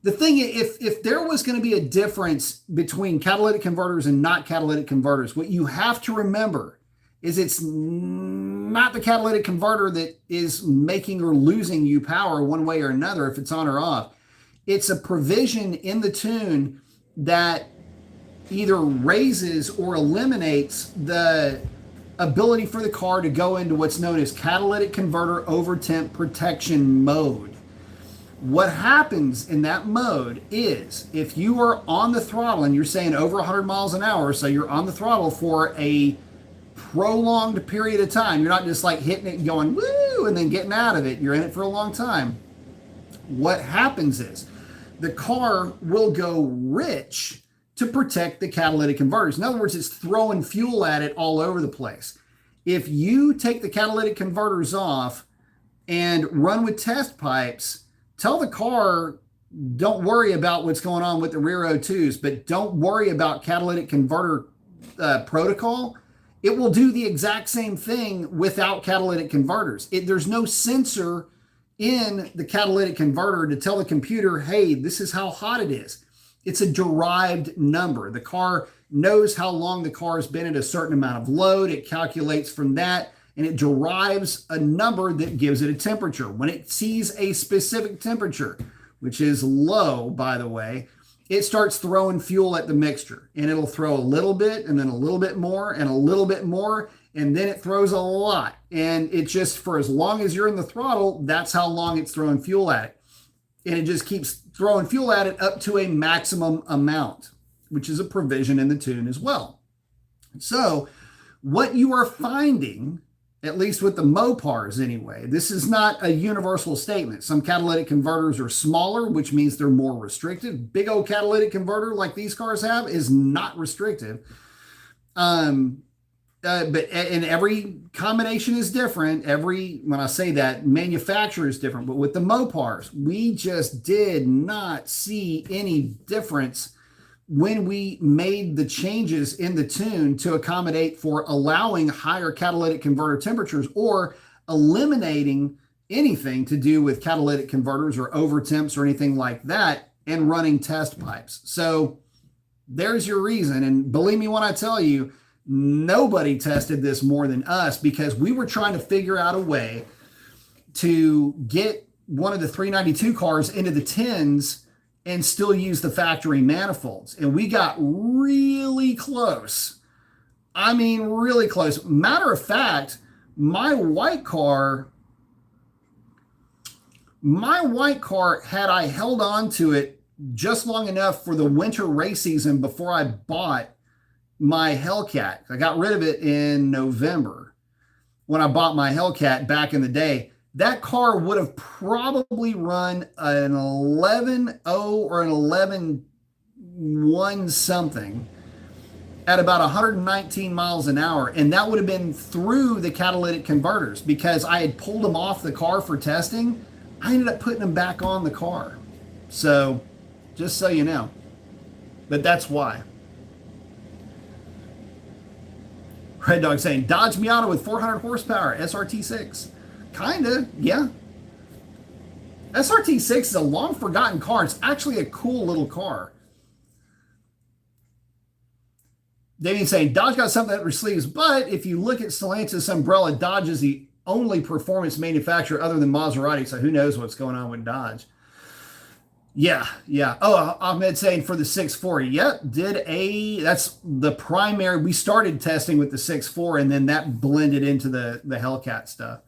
The thing, if there was going to be a difference between catalytic converters and not catalytic converters, what you have to remember is it's not the catalytic converter that is making or losing you power one way or another, if it's on or off. It's a provision in the tune that either raises or eliminates the ability for the car to go into what's known as catalytic converter over temp protection mode. What happens in that mode is if you are on the throttle and you're saying over 100 miles an hour, so you're on the throttle for a prolonged period of time, you're not just like hitting it and going woo and then getting out of it, you're in it for a long time. What happens is the car will go rich to protect the catalytic converters. In other words, it's throwing fuel at it all over the place. If you take the catalytic converters off and run with test pipes, tell the car, don't worry about what's going on with the rear O2s, but don't worry about catalytic converter protocol. It will do the exact same thing without catalytic converters. There's no sensor in the catalytic converter to tell the computer, hey, this is how hot it is. It's a derived number. The car knows how long the car has been at a certain amount of load. It calculates from that, and it derives a number that gives it a temperature. When it sees a specific temperature, which is low, by the way, it starts throwing fuel at the mixture, and it'll throw a little bit and then a little bit more and a little bit more, and then it throws a lot. And it just, for as long as you're in the throttle, that's how long it's throwing fuel at it. And it just keeps throwing fuel at it up to a maximum amount, which is a provision in the tune as well. So what you are finding, at least with the Mopars anyway, this is not a universal statement. Some catalytic converters are smaller, which means they're more restrictive. Big old catalytic converter like these cars have is not restrictive. And every combination is different. When I say that, manufacturer is different. But with the Mopars, we just did not see any difference when we made the changes in the tune to accommodate for allowing higher catalytic converter temperatures or eliminating anything to do with catalytic converters or over temps or anything like that and running test pipes. So there's your reason. And believe me when I tell you, nobody tested this more than us, because we were trying to figure out a way to get one of the 392 cars into the 10s and still use the factory manifolds. And we got really close. I mean, really close. Matter of fact, my white car, had I held on to it just long enough for the winter race season before I bought my Hellcat. I got rid of it in November when I bought my Hellcat back in the day. That car would have probably run an 11.0 or an 11.1 something at about 119 miles an hour. And that would have been through the catalytic converters, because I had pulled them off the car for testing. I ended up putting them back on the car. So just so you know, but that's why. Red Dog saying, Dodge Miata with 400 horsepower, SRT6. Kinda, yeah. SRT6 is a long forgotten car. It's actually a cool little car. Damien saying, Dodge got something up their sleeves, but if you look at Stellantis umbrella, Dodge is the only performance manufacturer other than Maserati, so who knows what's going on with Dodge. Yeah. Oh, Ahmed saying for the 6.4. Yep, that's the primary. We started testing with the 6.4, and then that blended into the Hellcat stuff.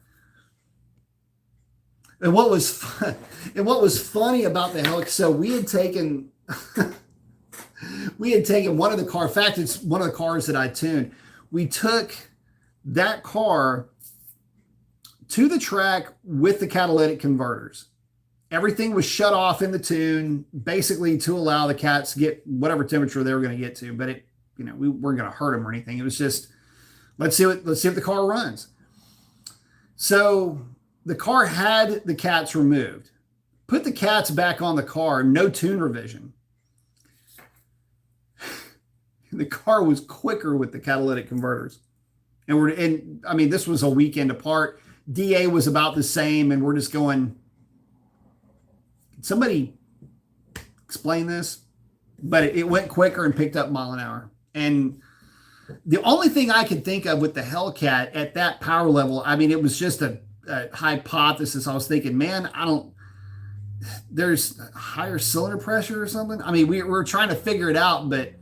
And what was funny about the Hellcat, so we had taken one of the car. In fact, it's one of the cars that I tuned. We took that car to the track with the catalytic converters. Everything was shut off in the tune, basically to allow the cats to get whatever temperature they were going to get to. But we weren't going to hurt them or anything. It was just, let's see if the car runs. So the car had the cats removed. Put the cats back on the car, no tune revision. The car was quicker with the catalytic converters. And this was a weekend apart. DA was about the same, and we're just going, somebody explain this, but it went quicker and picked up mile an hour. And the only thing I could think of with the Hellcat at that power level, it was just a hypothesis. I was thinking, man, there's higher cylinder pressure or something. We were trying to figure it out, but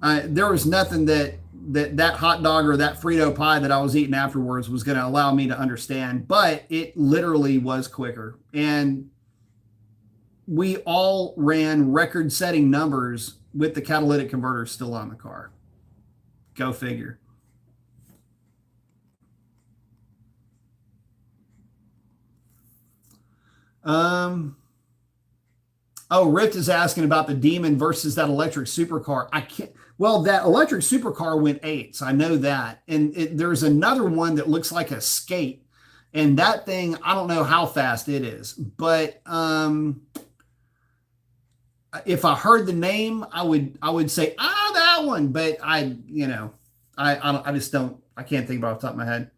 there was nothing that hot dog or that Frito pie that I was eating afterwards was going to allow me to understand, but it literally was quicker. And we all ran record-setting numbers with the catalytic converters still on the car. Go figure. Rift is asking about the Demon versus that electric supercar. That electric supercar went 8s. I know that. And there's another one that looks like a skate And that thing, I don't know how fast it is, but if I heard the name, I would say, that one. But I just don't, I can't think about it off the top of my head.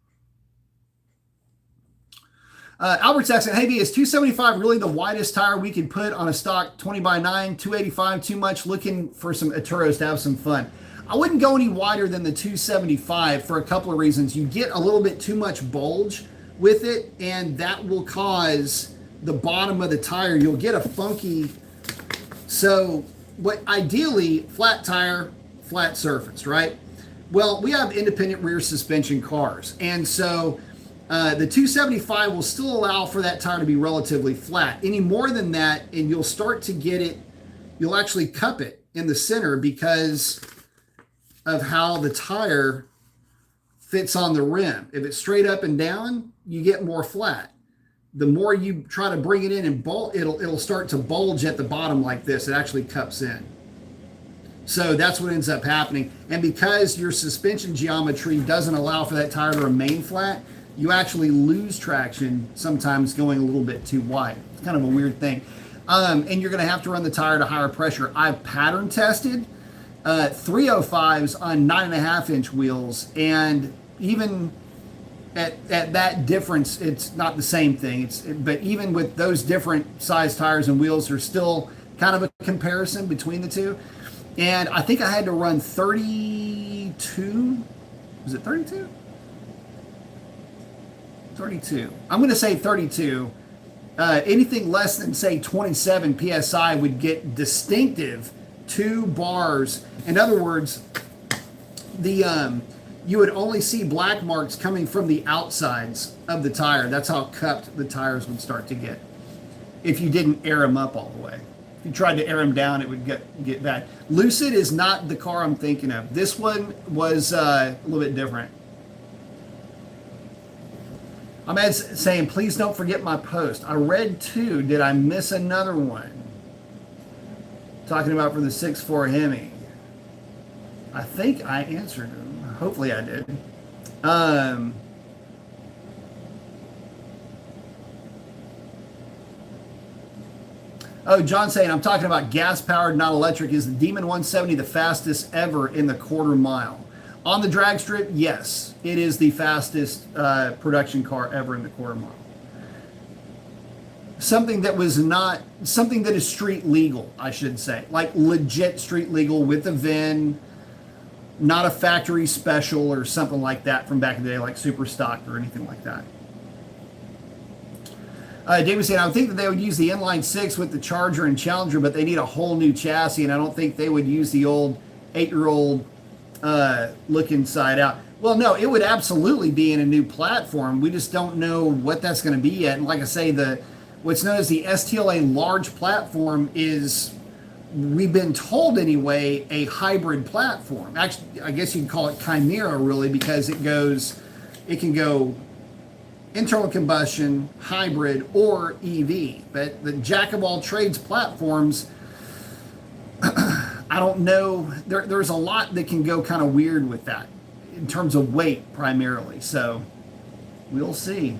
Albert Saxon, hey B, is 275 really the widest tire we can put on a stock 20x9, 285 too much? Looking for some Aturos to have some fun. I wouldn't go any wider than the 275 for a couple of reasons. You get a little bit too much bulge with it, and that will cause the bottom of the tire, you'll get a funky. So what ideally, flat tire, flat surface, right? Well, we have independent rear suspension cars, and so the 275 will still allow for that tire to be relatively flat. Any more than that, and you'll start to get it, you'll actually cup it in the center because of how the tire fits on the rim. If it's straight up and down, you get more flat. The more you try to bring it in and bulge, it'll start to bulge at the bottom like this. It actually cups in. So that's what ends up happening. And because your suspension geometry doesn't allow for that tire to remain flat, you actually lose traction sometimes going a little bit too wide. It's kind of a weird thing. And you're going to have to run the tire to higher pressure. I've pattern tested 305s on 9.5-inch wheels, and even at that difference, it's not the same thing. But even with those different size tires and wheels, there's still kind of a comparison between the two. And I think I had to run 32. Was it 32? 32. I'm going to say 32. Anything less than, say, 27 PSI would get distinctive 2 bars. In other words, you would only see black marks coming from the outsides of the tire. That's how cupped the tires would start to get if you didn't air them up all the way. If you tried to air them down, it would get bad. Lucid is not the car I'm thinking of. This one was a little bit different. I'm saying, please don't forget my post. I read 2. Did I miss another one? Talking about for the 6.4 Hemi. I think I answered them. Hopefully I did. Oh, John saying, I'm talking about gas-powered, not electric. Is the Demon 170 the fastest ever in the quarter mile? On the drag strip, yes. It is the fastest production car ever in the quarter mile. Something that is street legal, I should say. Like legit street legal with a VIN, not a factory special or something like that from back in the day, like super stock or anything like that. David saying, I would think that they would use the Inline-6 with the Charger and Challenger, but they need a whole new chassis, and I don't think they would use the old 8-year-old look inside out. Well, no, it would absolutely be in a new platform. We just don't know what that's going to be yet. And like I say, what's known as the STLA large platform is, we've been told anyway, a hybrid platform. Actually, I guess you can call it Chimera really, because it can go internal combustion, hybrid, or EV. But the jack of all trades platforms, I don't know. There's a lot that can go kind of weird with that in terms of weight primarily. So we'll see.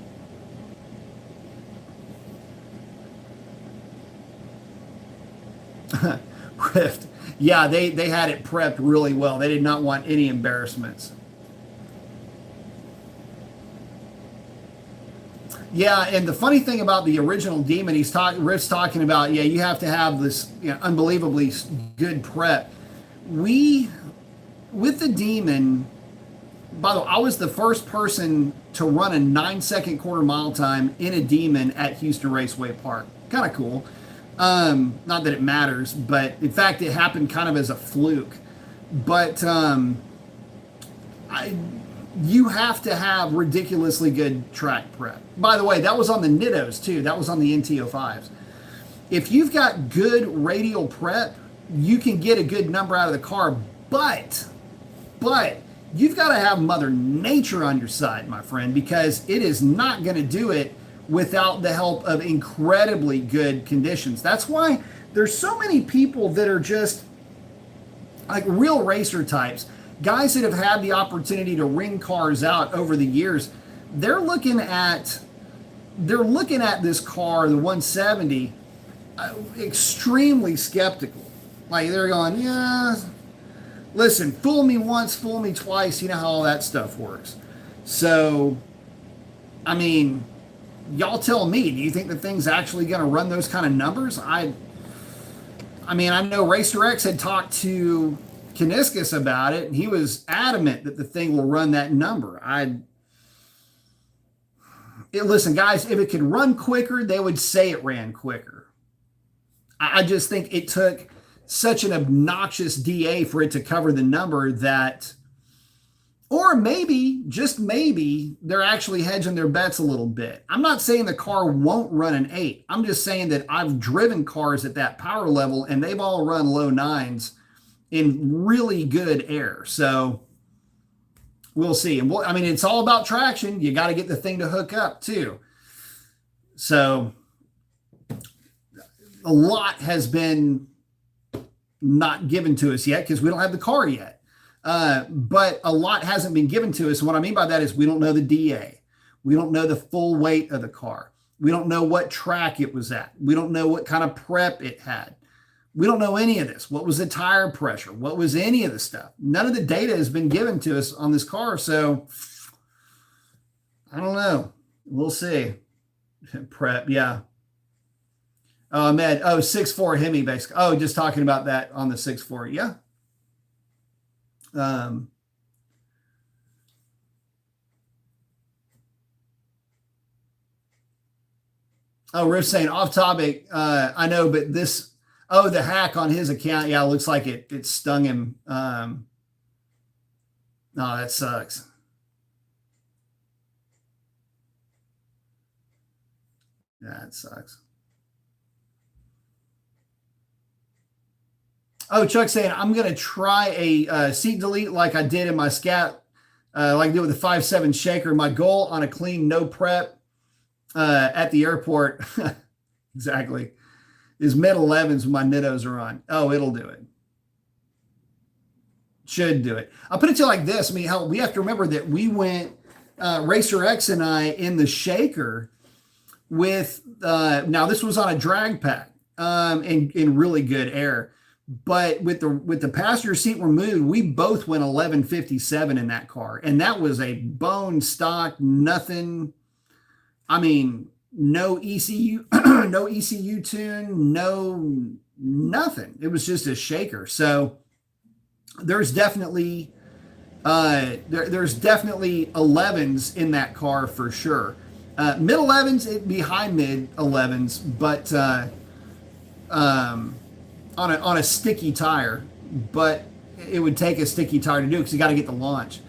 Rift. Yeah, they had it prepped really well. They did not want any embarrassments. Yeah, and the funny thing about the original Demon, Rift's talking about, yeah, you have to have this unbelievably good prep. With the Demon, by the way, I was the first person to run a 9-second quarter mile time in a Demon at Houston Raceway Park. Kind of cool. Not that it matters, but in fact, it happened kind of as a fluke. But you have to have ridiculously good track prep. By the way, that was on the Nittos too. That was on the NT05s. If you've got good radial prep, you can get a good number out of the car, but you've got to have Mother Nature on your side, my friend, because it is not going to do it without the help of incredibly good conditions. That's why there's so many people that are just like real racer types, guys that have had the opportunity to wring cars out over the years. they're looking at this car, the 170, extremely skeptical. Like they're going, yeah, listen, fool me once, fool me twice. You know how all that stuff works. So, I mean, y'all tell me. Do you think the thing's actually going to run those kind of numbers? I mean, I know Racer X had talked to Kaniskus about it, and he was adamant that the thing will run that number. Listen, guys, if it could run quicker, they would say it ran quicker. I just think it took such an obnoxious DA for it to cover the number that, or maybe, just maybe, they're actually hedging their bets a little bit. I'm not saying the car won't run an 8. I'm just saying that I've driven cars at that power level, and they've all run low 9s in really good air. So we'll see. And I mean, it's all about traction. You got to get the thing to hook up too. So a lot has been not given to us yet because we don't have the car yet. But a lot hasn't been given to us. And what I mean by that is we don't know the DA. We don't know the full weight of the car. We don't know what track it was at. We don't know what kind of prep it had. We don't know any of this. What was the tire pressure? What was any of the stuff? None of the data has been given to us on this car. So I don't know. We'll see. Prep. Yeah. Oh, Ahmed. Oh, 6'4" Hemi, basically. Oh, just talking about that on the 6'4". Yeah. Oh, Riff saying off topic. I know, but this, the hack on his account. Yeah, it looks like it stung him. No, that sucks. That sucks. Oh, Chuck saying, I'm going to try a seat delete like I did in my Scat, like I did with the 5.7 shaker. My goal on a clean, no prep at the airport, exactly, is mid-11s when my nittos are on. Oh, it'll do it. Should do it. I'll put it to you like this. I mean, hell, we have to remember that we went, Racer X and I, in the shaker with, now this was on a drag pack in really good air. But with the passenger seat removed, we both went 1157 in that car, and that was a bone stock, nothing. I mean, no ECU, no ECU tune, no nothing. It was just a shaker. So there's definitely there's definitely 11s in that car for sure. Mid 11s, behind mid 11s, but on a sticky tire, but it would take a sticky tire to do because you got to get the launch.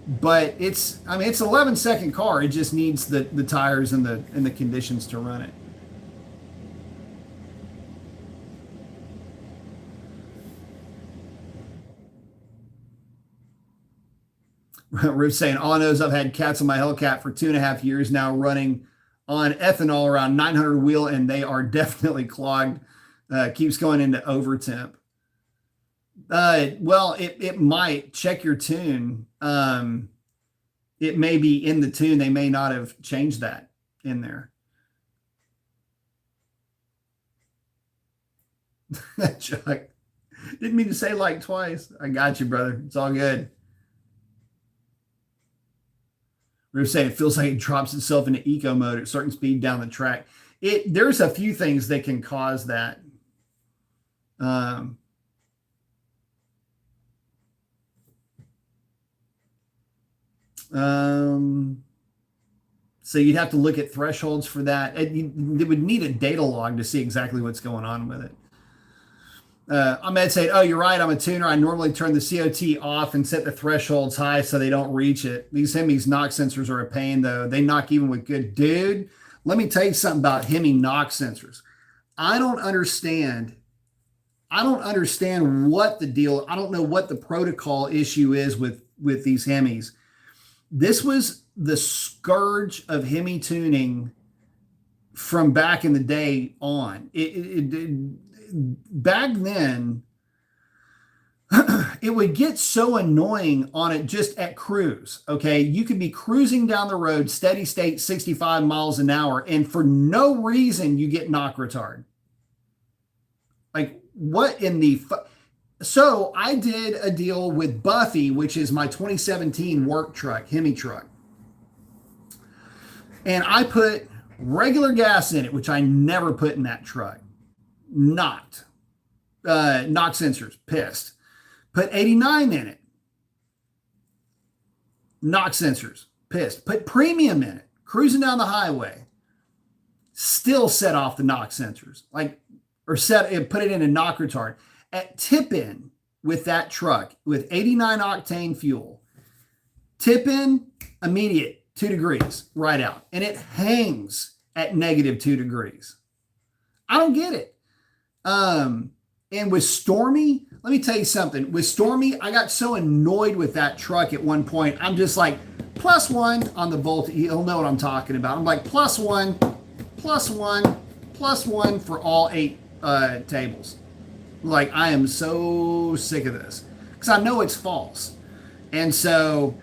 But it's 11-second car. It just needs the tires and the conditions to run it. Ruth saying, all I know is I've had cats on my Hellcat for 2.5 years now, running on ethanol around 900 wheel, and they are definitely clogged. Keeps going into overtemp. Well, it might. Check your tune. It may be in the tune. They may not have changed that in there. Chuck, didn't mean to say like twice. I got you, brother. It's all good. We were saying it feels like it drops itself into eco mode at a certain speed down the track. There's a few things that can cause that. So you'd have to look at thresholds for that. It would need a data log to see exactly what's going on with it. Ahmed said, oh, you're right. I'm a tuner. I normally turn the COT off and set the thresholds high so they don't reach it. These Hemi's knock sensors are a pain, though. They knock even with good. Dude, let me tell you something about Hemi knock sensors. I don't understand what the deal. I don't know what the protocol issue is with these Hemis. This was the scourge of Hemi tuning from back in the day on. Back then, it would get so annoying on it just at cruise. Okay. You could be cruising down the road, steady state, 65 miles an hour, and for no reason you get knock retard. Like, what in the so I did a deal with Buffy, which is my 2017 work truck, Hemi truck. And I put regular gas in it, which I never put in that truck. Knock sensors, pissed. Put 89 in it. Knock sensors, pissed. Put premium in it, cruising down the highway. Still set off the knock sensors, put it in a knock retard. At tip in with that truck with 89 octane fuel, tip in, immediate 2 degrees, right out. And it hangs at -2 degrees. I don't get it. And with Stormy, let me tell you something. With Stormy, I got so annoyed with that truck at one point. I'm just like, +1 on the voltage. He'll know what I'm talking about. I'm like, +1, +1, +1 for all 8 tables. Like, I am so sick of this because I know it's false. And so,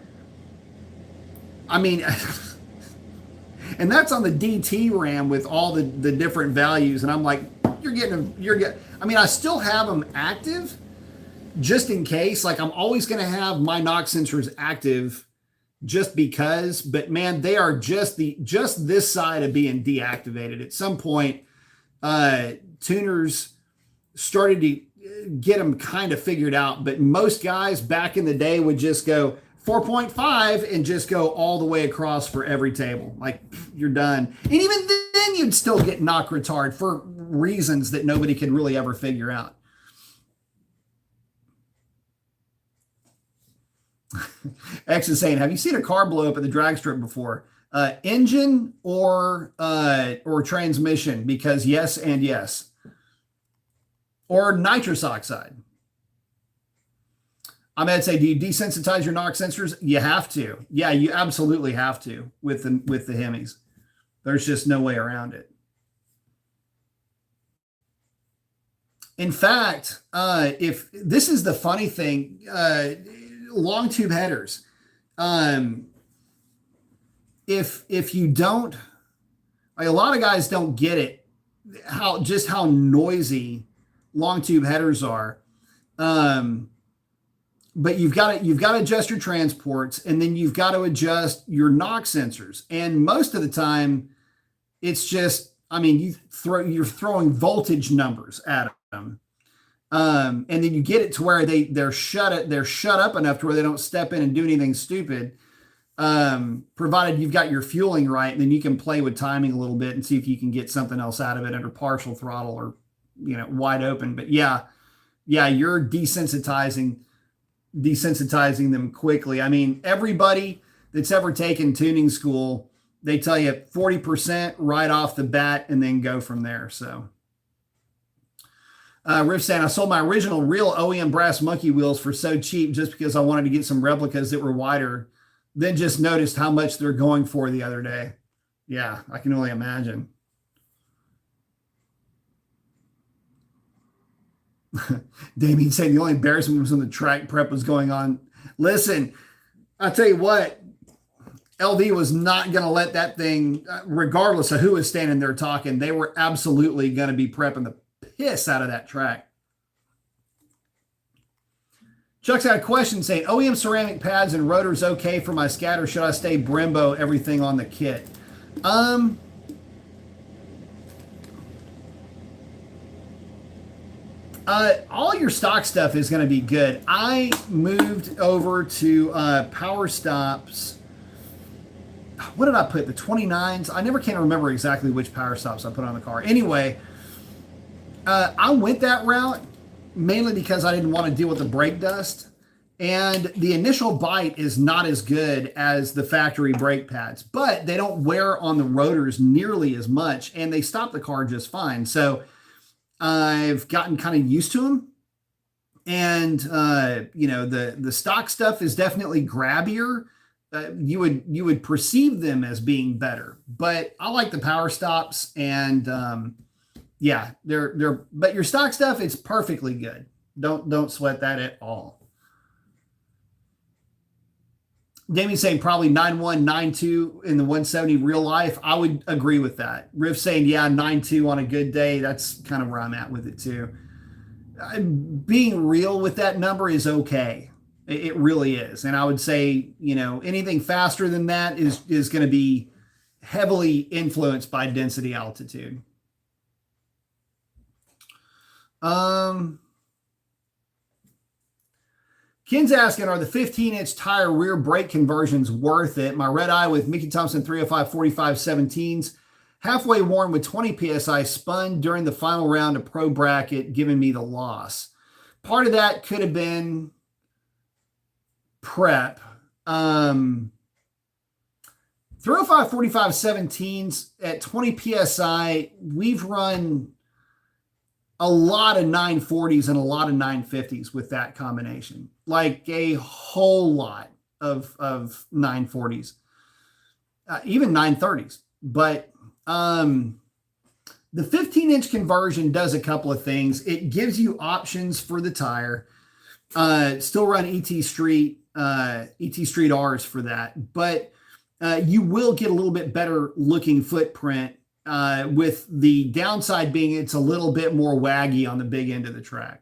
I mean, and that's on the DT RAM with all the different values. And I'm like, I mean, I still have them active just in case. Like, I'm always going to have my knock sensors active just because, but man, they are just this side of being deactivated. At some point, tuners started to get them kind of figured out, but most guys back in the day would just go 4.5 and just go all the way across for every table. Like, you're done. And even then you'd still get knock retard for reasons that nobody could really ever figure out. X is saying, have you seen a car blow up at the drag strip before? Engine or transmission? Because yes and yes. Or nitrous oxide. I'm going to say, do you desensitize your knock sensors? You have to. Yeah, you absolutely have to with the Hemis. There's just no way around it. In fact, if this is the funny thing, long tube headers, if you don't, like, a lot of guys don't get it, how noisy long tube headers are. But you've got to adjust your transports, and then you've got to adjust your knock sensors. And most of the time, it's just, I mean, you're throwing voltage numbers at them, and then you get it to where they're shut up enough to where they don't step in and do anything stupid. Provided you've got your fueling right, and then you can play with timing a little bit and see if you can get something else out of it under partial throttle or wide open. But yeah, you're desensitizing them quickly. I mean, everybody that's ever taken tuning school, they tell you 40% right off the bat and then go from there. So Riff saying, I sold my original real OEM brass monkey wheels for so cheap just because I wanted to get some replicas that were wider. Then just noticed how much they're going for the other day. Yeah, I can only imagine. Damien saying the only embarrassment was when the track prep was going on. Listen, I'll tell you what, LV was not going to let that thing, regardless of who was standing there talking, they were absolutely going to be prepping the piss out of that track. Chuck's got a question saying, OEM ceramic pads and rotors okay for my scatter? Should I stay Brembo everything on the kit? All your stock stuff is going to be good. I moved over to Power Stops. What did I put? The 29s? I never can remember exactly which Power Stops I put on the car. Anyway, I went that route mainly because I didn't want to deal with the brake dust. And the initial bite is not as good as the factory brake pads, but they don't wear on the rotors nearly as much, and they stop the car just fine. So I've gotten kind of used to them. And, the stock stuff is definitely grabbier. You would perceive them as being better, but I like the Power Stops, and, but your stock stuff, it's perfectly good. Don't sweat that at all. Damien's saying probably 9.1, 9.2 in the 170 real life. I would agree with that. Riff saying, yeah, 9.2 on a good day. That's kind of where I'm at with it too. Being real with that number is okay. It really is. And I would say, anything faster than that is going to be heavily influenced by density altitude. Ken's asking, are the 15-inch tire rear brake conversions worth it? My red eye with Mickey Thompson 305 45 17s, halfway worn with 20 PSI, spun during the final round of pro bracket, giving me the loss. Part of that could have been prep. 305 45 17s at 20 PSI, we've run a lot of 940s and a lot of 950s with that combination, like a whole lot of 940s, even 930s. But the 15-inch conversion does a couple of things. It gives you options for the tire. Still run ET Street R's for that, but you will get a little bit better looking footprint, with the downside being it's a little bit more waggy on the big end of the track.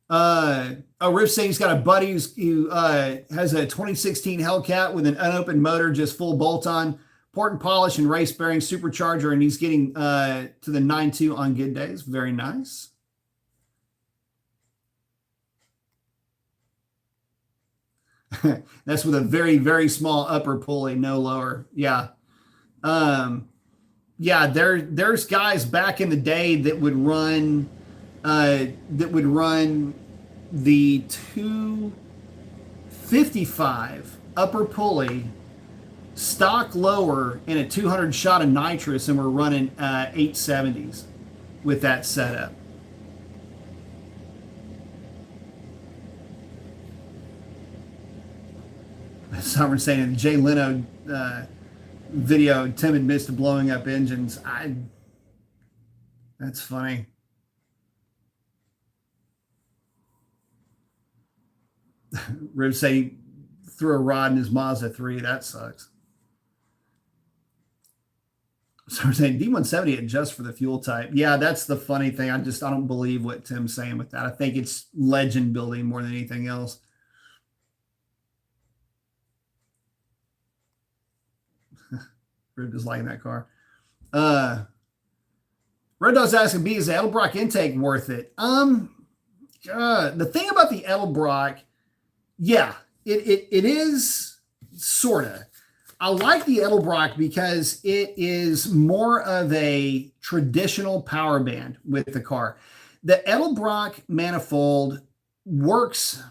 Riff saying he's got a buddy who has a 2016 Hellcat with an unopened motor, just full bolt-on, port and polish and race bearing supercharger, and he's getting to the 9.2 on good days. Very nice. That's with a very, very small upper pulley, no lower. Yeah. There's guys back in the day that would run the 255 upper pulley, stock lower, and a 200 shot of nitrous, and we're running 870s with that setup. Someone saying the Jay Leno video, Tim admits to blowing up engines. That's funny. Rib say he threw a rod in his Mazda 3. That sucks. So we're saying D170 adjusts for the fuel type. Yeah, that's the funny thing. I don't believe what Tim's saying with that. I think it's legend building more than anything else. Rib is liking that car. Red Dog's asking, B, is the Edelbrock intake worth it? The thing about the Edelbrock, yeah, it is sort of. I like the Edelbrock because it is more of a traditional power band with the car. The Edelbrock manifold works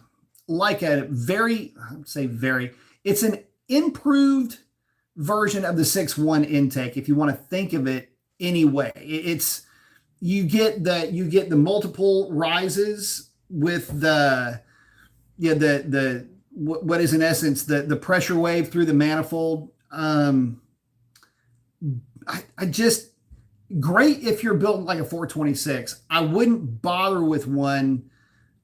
like it's an improved version of the 6.1 intake, if you want to think of it anyway. It's you get the multiple rises with what is in essence the pressure wave through the manifold. I just great if you're building like a 426. I wouldn't bother with one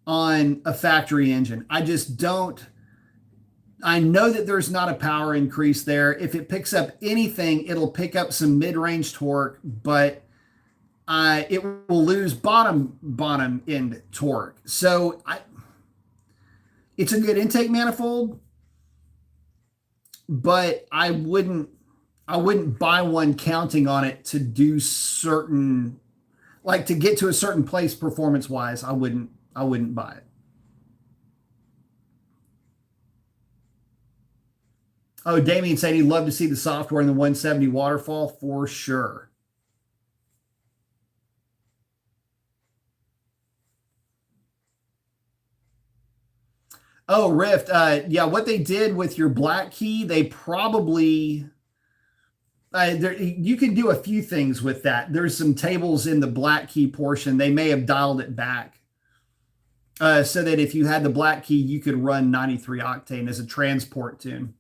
on a factory engine. I just don't. I know that there's not a power increase there. If it picks up anything, it'll pick up some mid-range torque, but it will lose bottom end torque. So it's a good intake manifold, but I wouldn't buy one counting on it to do certain, like to get to a certain place performance wise. I wouldn't buy it. Oh, Damien said he'd love to see the software in the 170 waterfall for sure. Oh, Rift. Yeah, what they did with your black key, they probably you can do a few things with that. There's some tables in the black key portion. They may have dialed it back so that if you had the black key, you could run 93 octane as a transport tune.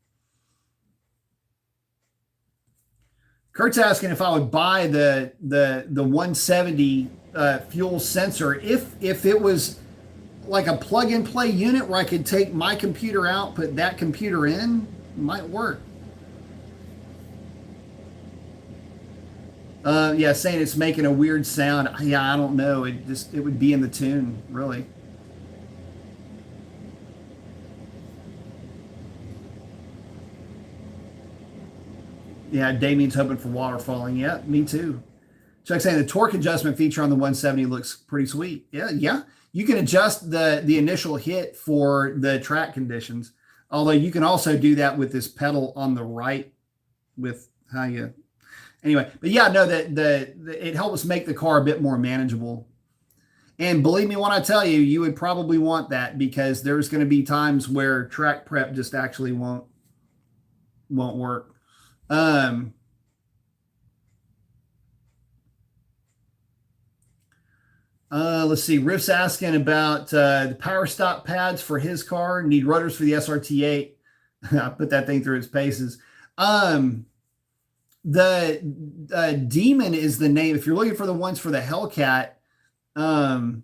Kurt's asking if I would buy the 170 fuel sensor if it was like a plug and play unit where I could take my computer out, put that computer in, might work. Yeah, saying it's making a weird sound. Yeah, I don't know. It would be in the tune, really. Yeah, Damien's hoping for waterfalling. Yeah, me too. Chuck saying the torque adjustment feature on the 170 looks pretty sweet. Yeah, yeah. You can adjust the initial hit for the track conditions. Although you can also do that with this pedal on the right with how you anyway. But yeah, no, it helps make the car a bit more manageable. And believe me when I tell you, you would probably want that because there's going to be times where track prep just actually won't work. Let's see. Riff's asking about the power stop pads for his car. Need rotors for the SRT8. I put that thing through its paces. The Demon is the name. If you're looking for the ones for the Hellcat, oh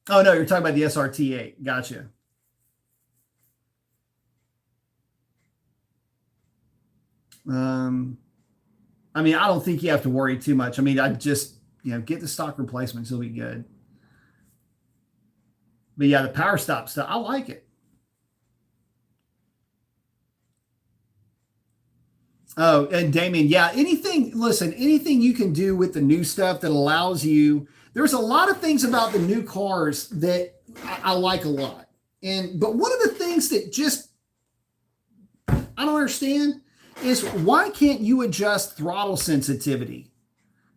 no, you're talking about the SRT8. Gotcha. I mean, I don't think you have to worry too much. I mean, I just, get the stock replacements. It'll be good. But yeah, the power stop stuff, I like it. Oh, and Damien, yeah, anything you can do with the new stuff that allows you, there's a lot of things about the new cars that I like a lot. But one of the things that just, I don't understand is why can't you adjust throttle sensitivity?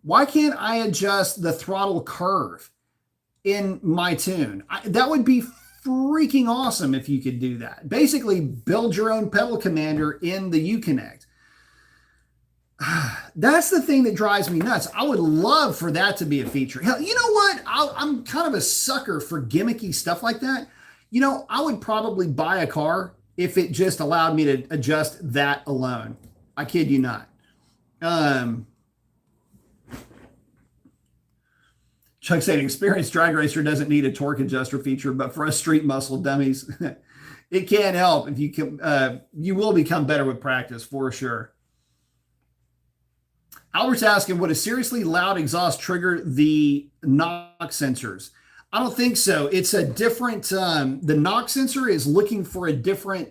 Why can't I adjust the throttle curve in my tune? That would be freaking awesome if you could do that. Basically, build your own pedal commander in the Uconnect. That's the thing that drives me nuts. I would love for that to be a feature. Hell, you know what? I'm kind of a sucker for gimmicky stuff like that. I would probably buy a car if it just allowed me to adjust that alone. I kid you not. Chuck saying experienced drag racer doesn't need a torque adjuster feature, but for us street muscle dummies, it can help if you can. You will become better with practice for sure. Albert's asking, would a seriously loud exhaust trigger the knock sensors? I don't think so. It's a different, the knock sensor is looking for a different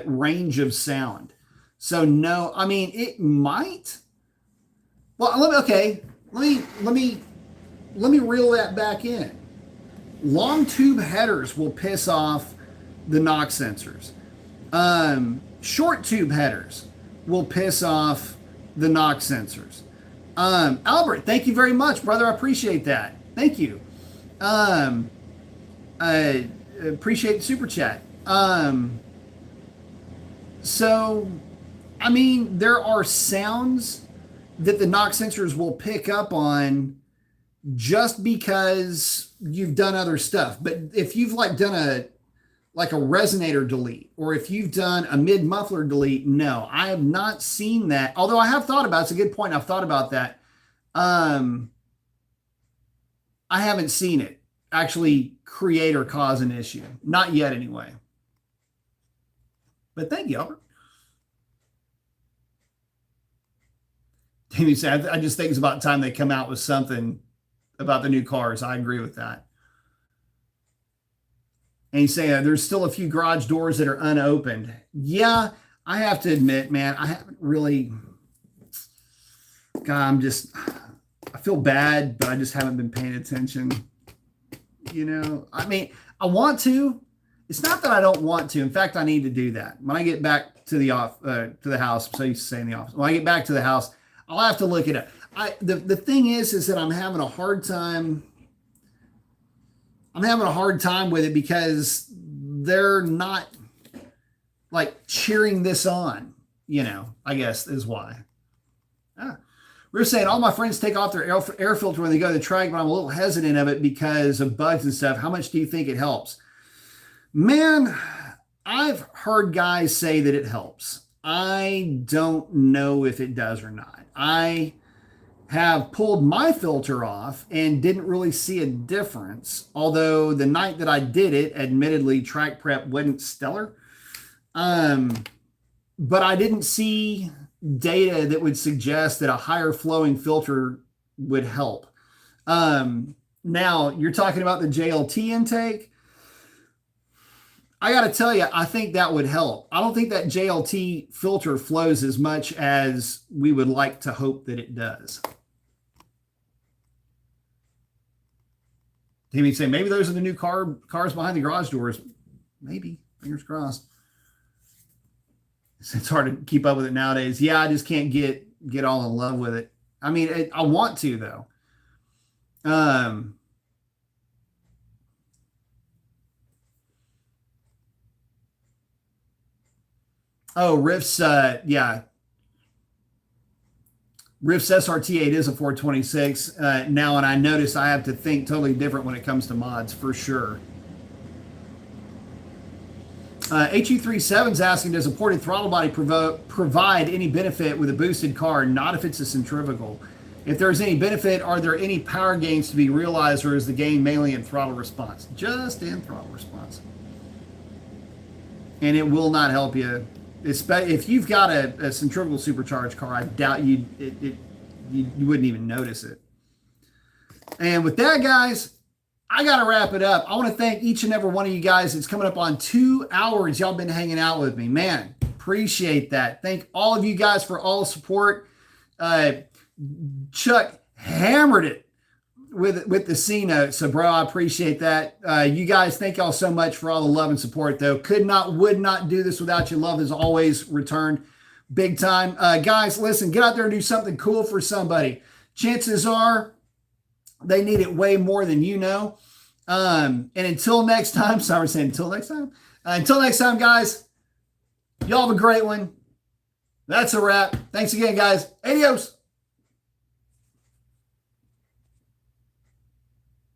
range of sound. So no, I mean, it might. Well, let me reel that back in. Long tube headers will piss off the knock sensors. Short tube headers will piss off the knock sensors. Albert, thank you very much, brother. I appreciate that. Thank you. I appreciate the super chat. So, I mean, there are sounds that the knock sensors will pick up on just because you've done other stuff. But if you've done a resonator delete, or if you've done a mid muffler delete, no, I have not seen that. Although I have thought about it. It's a good point. I've thought about that. I haven't seen it actually create or cause an issue. Not yet anyway. But thank you, Albert. Damien said, I just think it's about time they come out with something about the new cars. I agree with that. And he's saying there's still a few garage doors that are unopened. Yeah, I have to admit, man, I haven't really. God, I feel bad, but I just haven't been paying attention. I mean, I want to. It's not that I don't want to. In fact, I need to do that. When I get back to the house, so I used to say in the office. When I get back to the house, I'll have to look it up. The thing is that I'm having a hard time. I'm having a hard time with it because they're not cheering this on, I guess is why. We're saying all my friends take off their air filter when they go to the track, but I'm a little hesitant of it because of bugs and stuff. How much do you think it helps? Man, I've heard guys say that it helps. I don't know if it does or not. I have pulled my filter off and didn't really see a difference. Although the night that I did it, admittedly, track prep wasn't stellar. But I didn't see data that would suggest that a higher flowing filter would help. Now, you're talking about the JLT intake. I got to tell you, I think that would help. I don't think that JLT filter flows as much as we would like to hope that it does. Timmy say maybe those are the new cars behind the garage doors. Maybe. Fingers crossed. It's hard to keep up with it nowadays. Yeah, I just can't get all in love with it. I mean, I want to though. Oh, Riff's, yeah. Riff's SRT8 is a 426 now, and I notice I have to think totally different when it comes to mods, for sure. HU37's asking, does a ported throttle body provide any benefit with a boosted car? Not if it's a centrifugal. If there's any benefit, are there any power gains to be realized, or is the gain mainly in throttle response? Just in throttle response. And it will not help you. If you've got a centrifugal supercharged car, I doubt you wouldn't even notice it. And with that, guys, I got to wrap it up. I want to thank each and every one of you guys. It's coming up on 2 hours. Y'all been hanging out with me. Man, appreciate that. Thank all of you guys for all the support. Chuck hammered it with the C note. So, bro, I appreciate that. You guys, thank y'all so much for all the love and support, though. Would not do this without you. Love has always returned big time. Guys, listen, get out there and do something cool for somebody. Chances are they need it way more than you know. And until next time, sorry, saying until next time. Until next time, guys, y'all have a great one. That's a wrap. Thanks again, guys. Adios.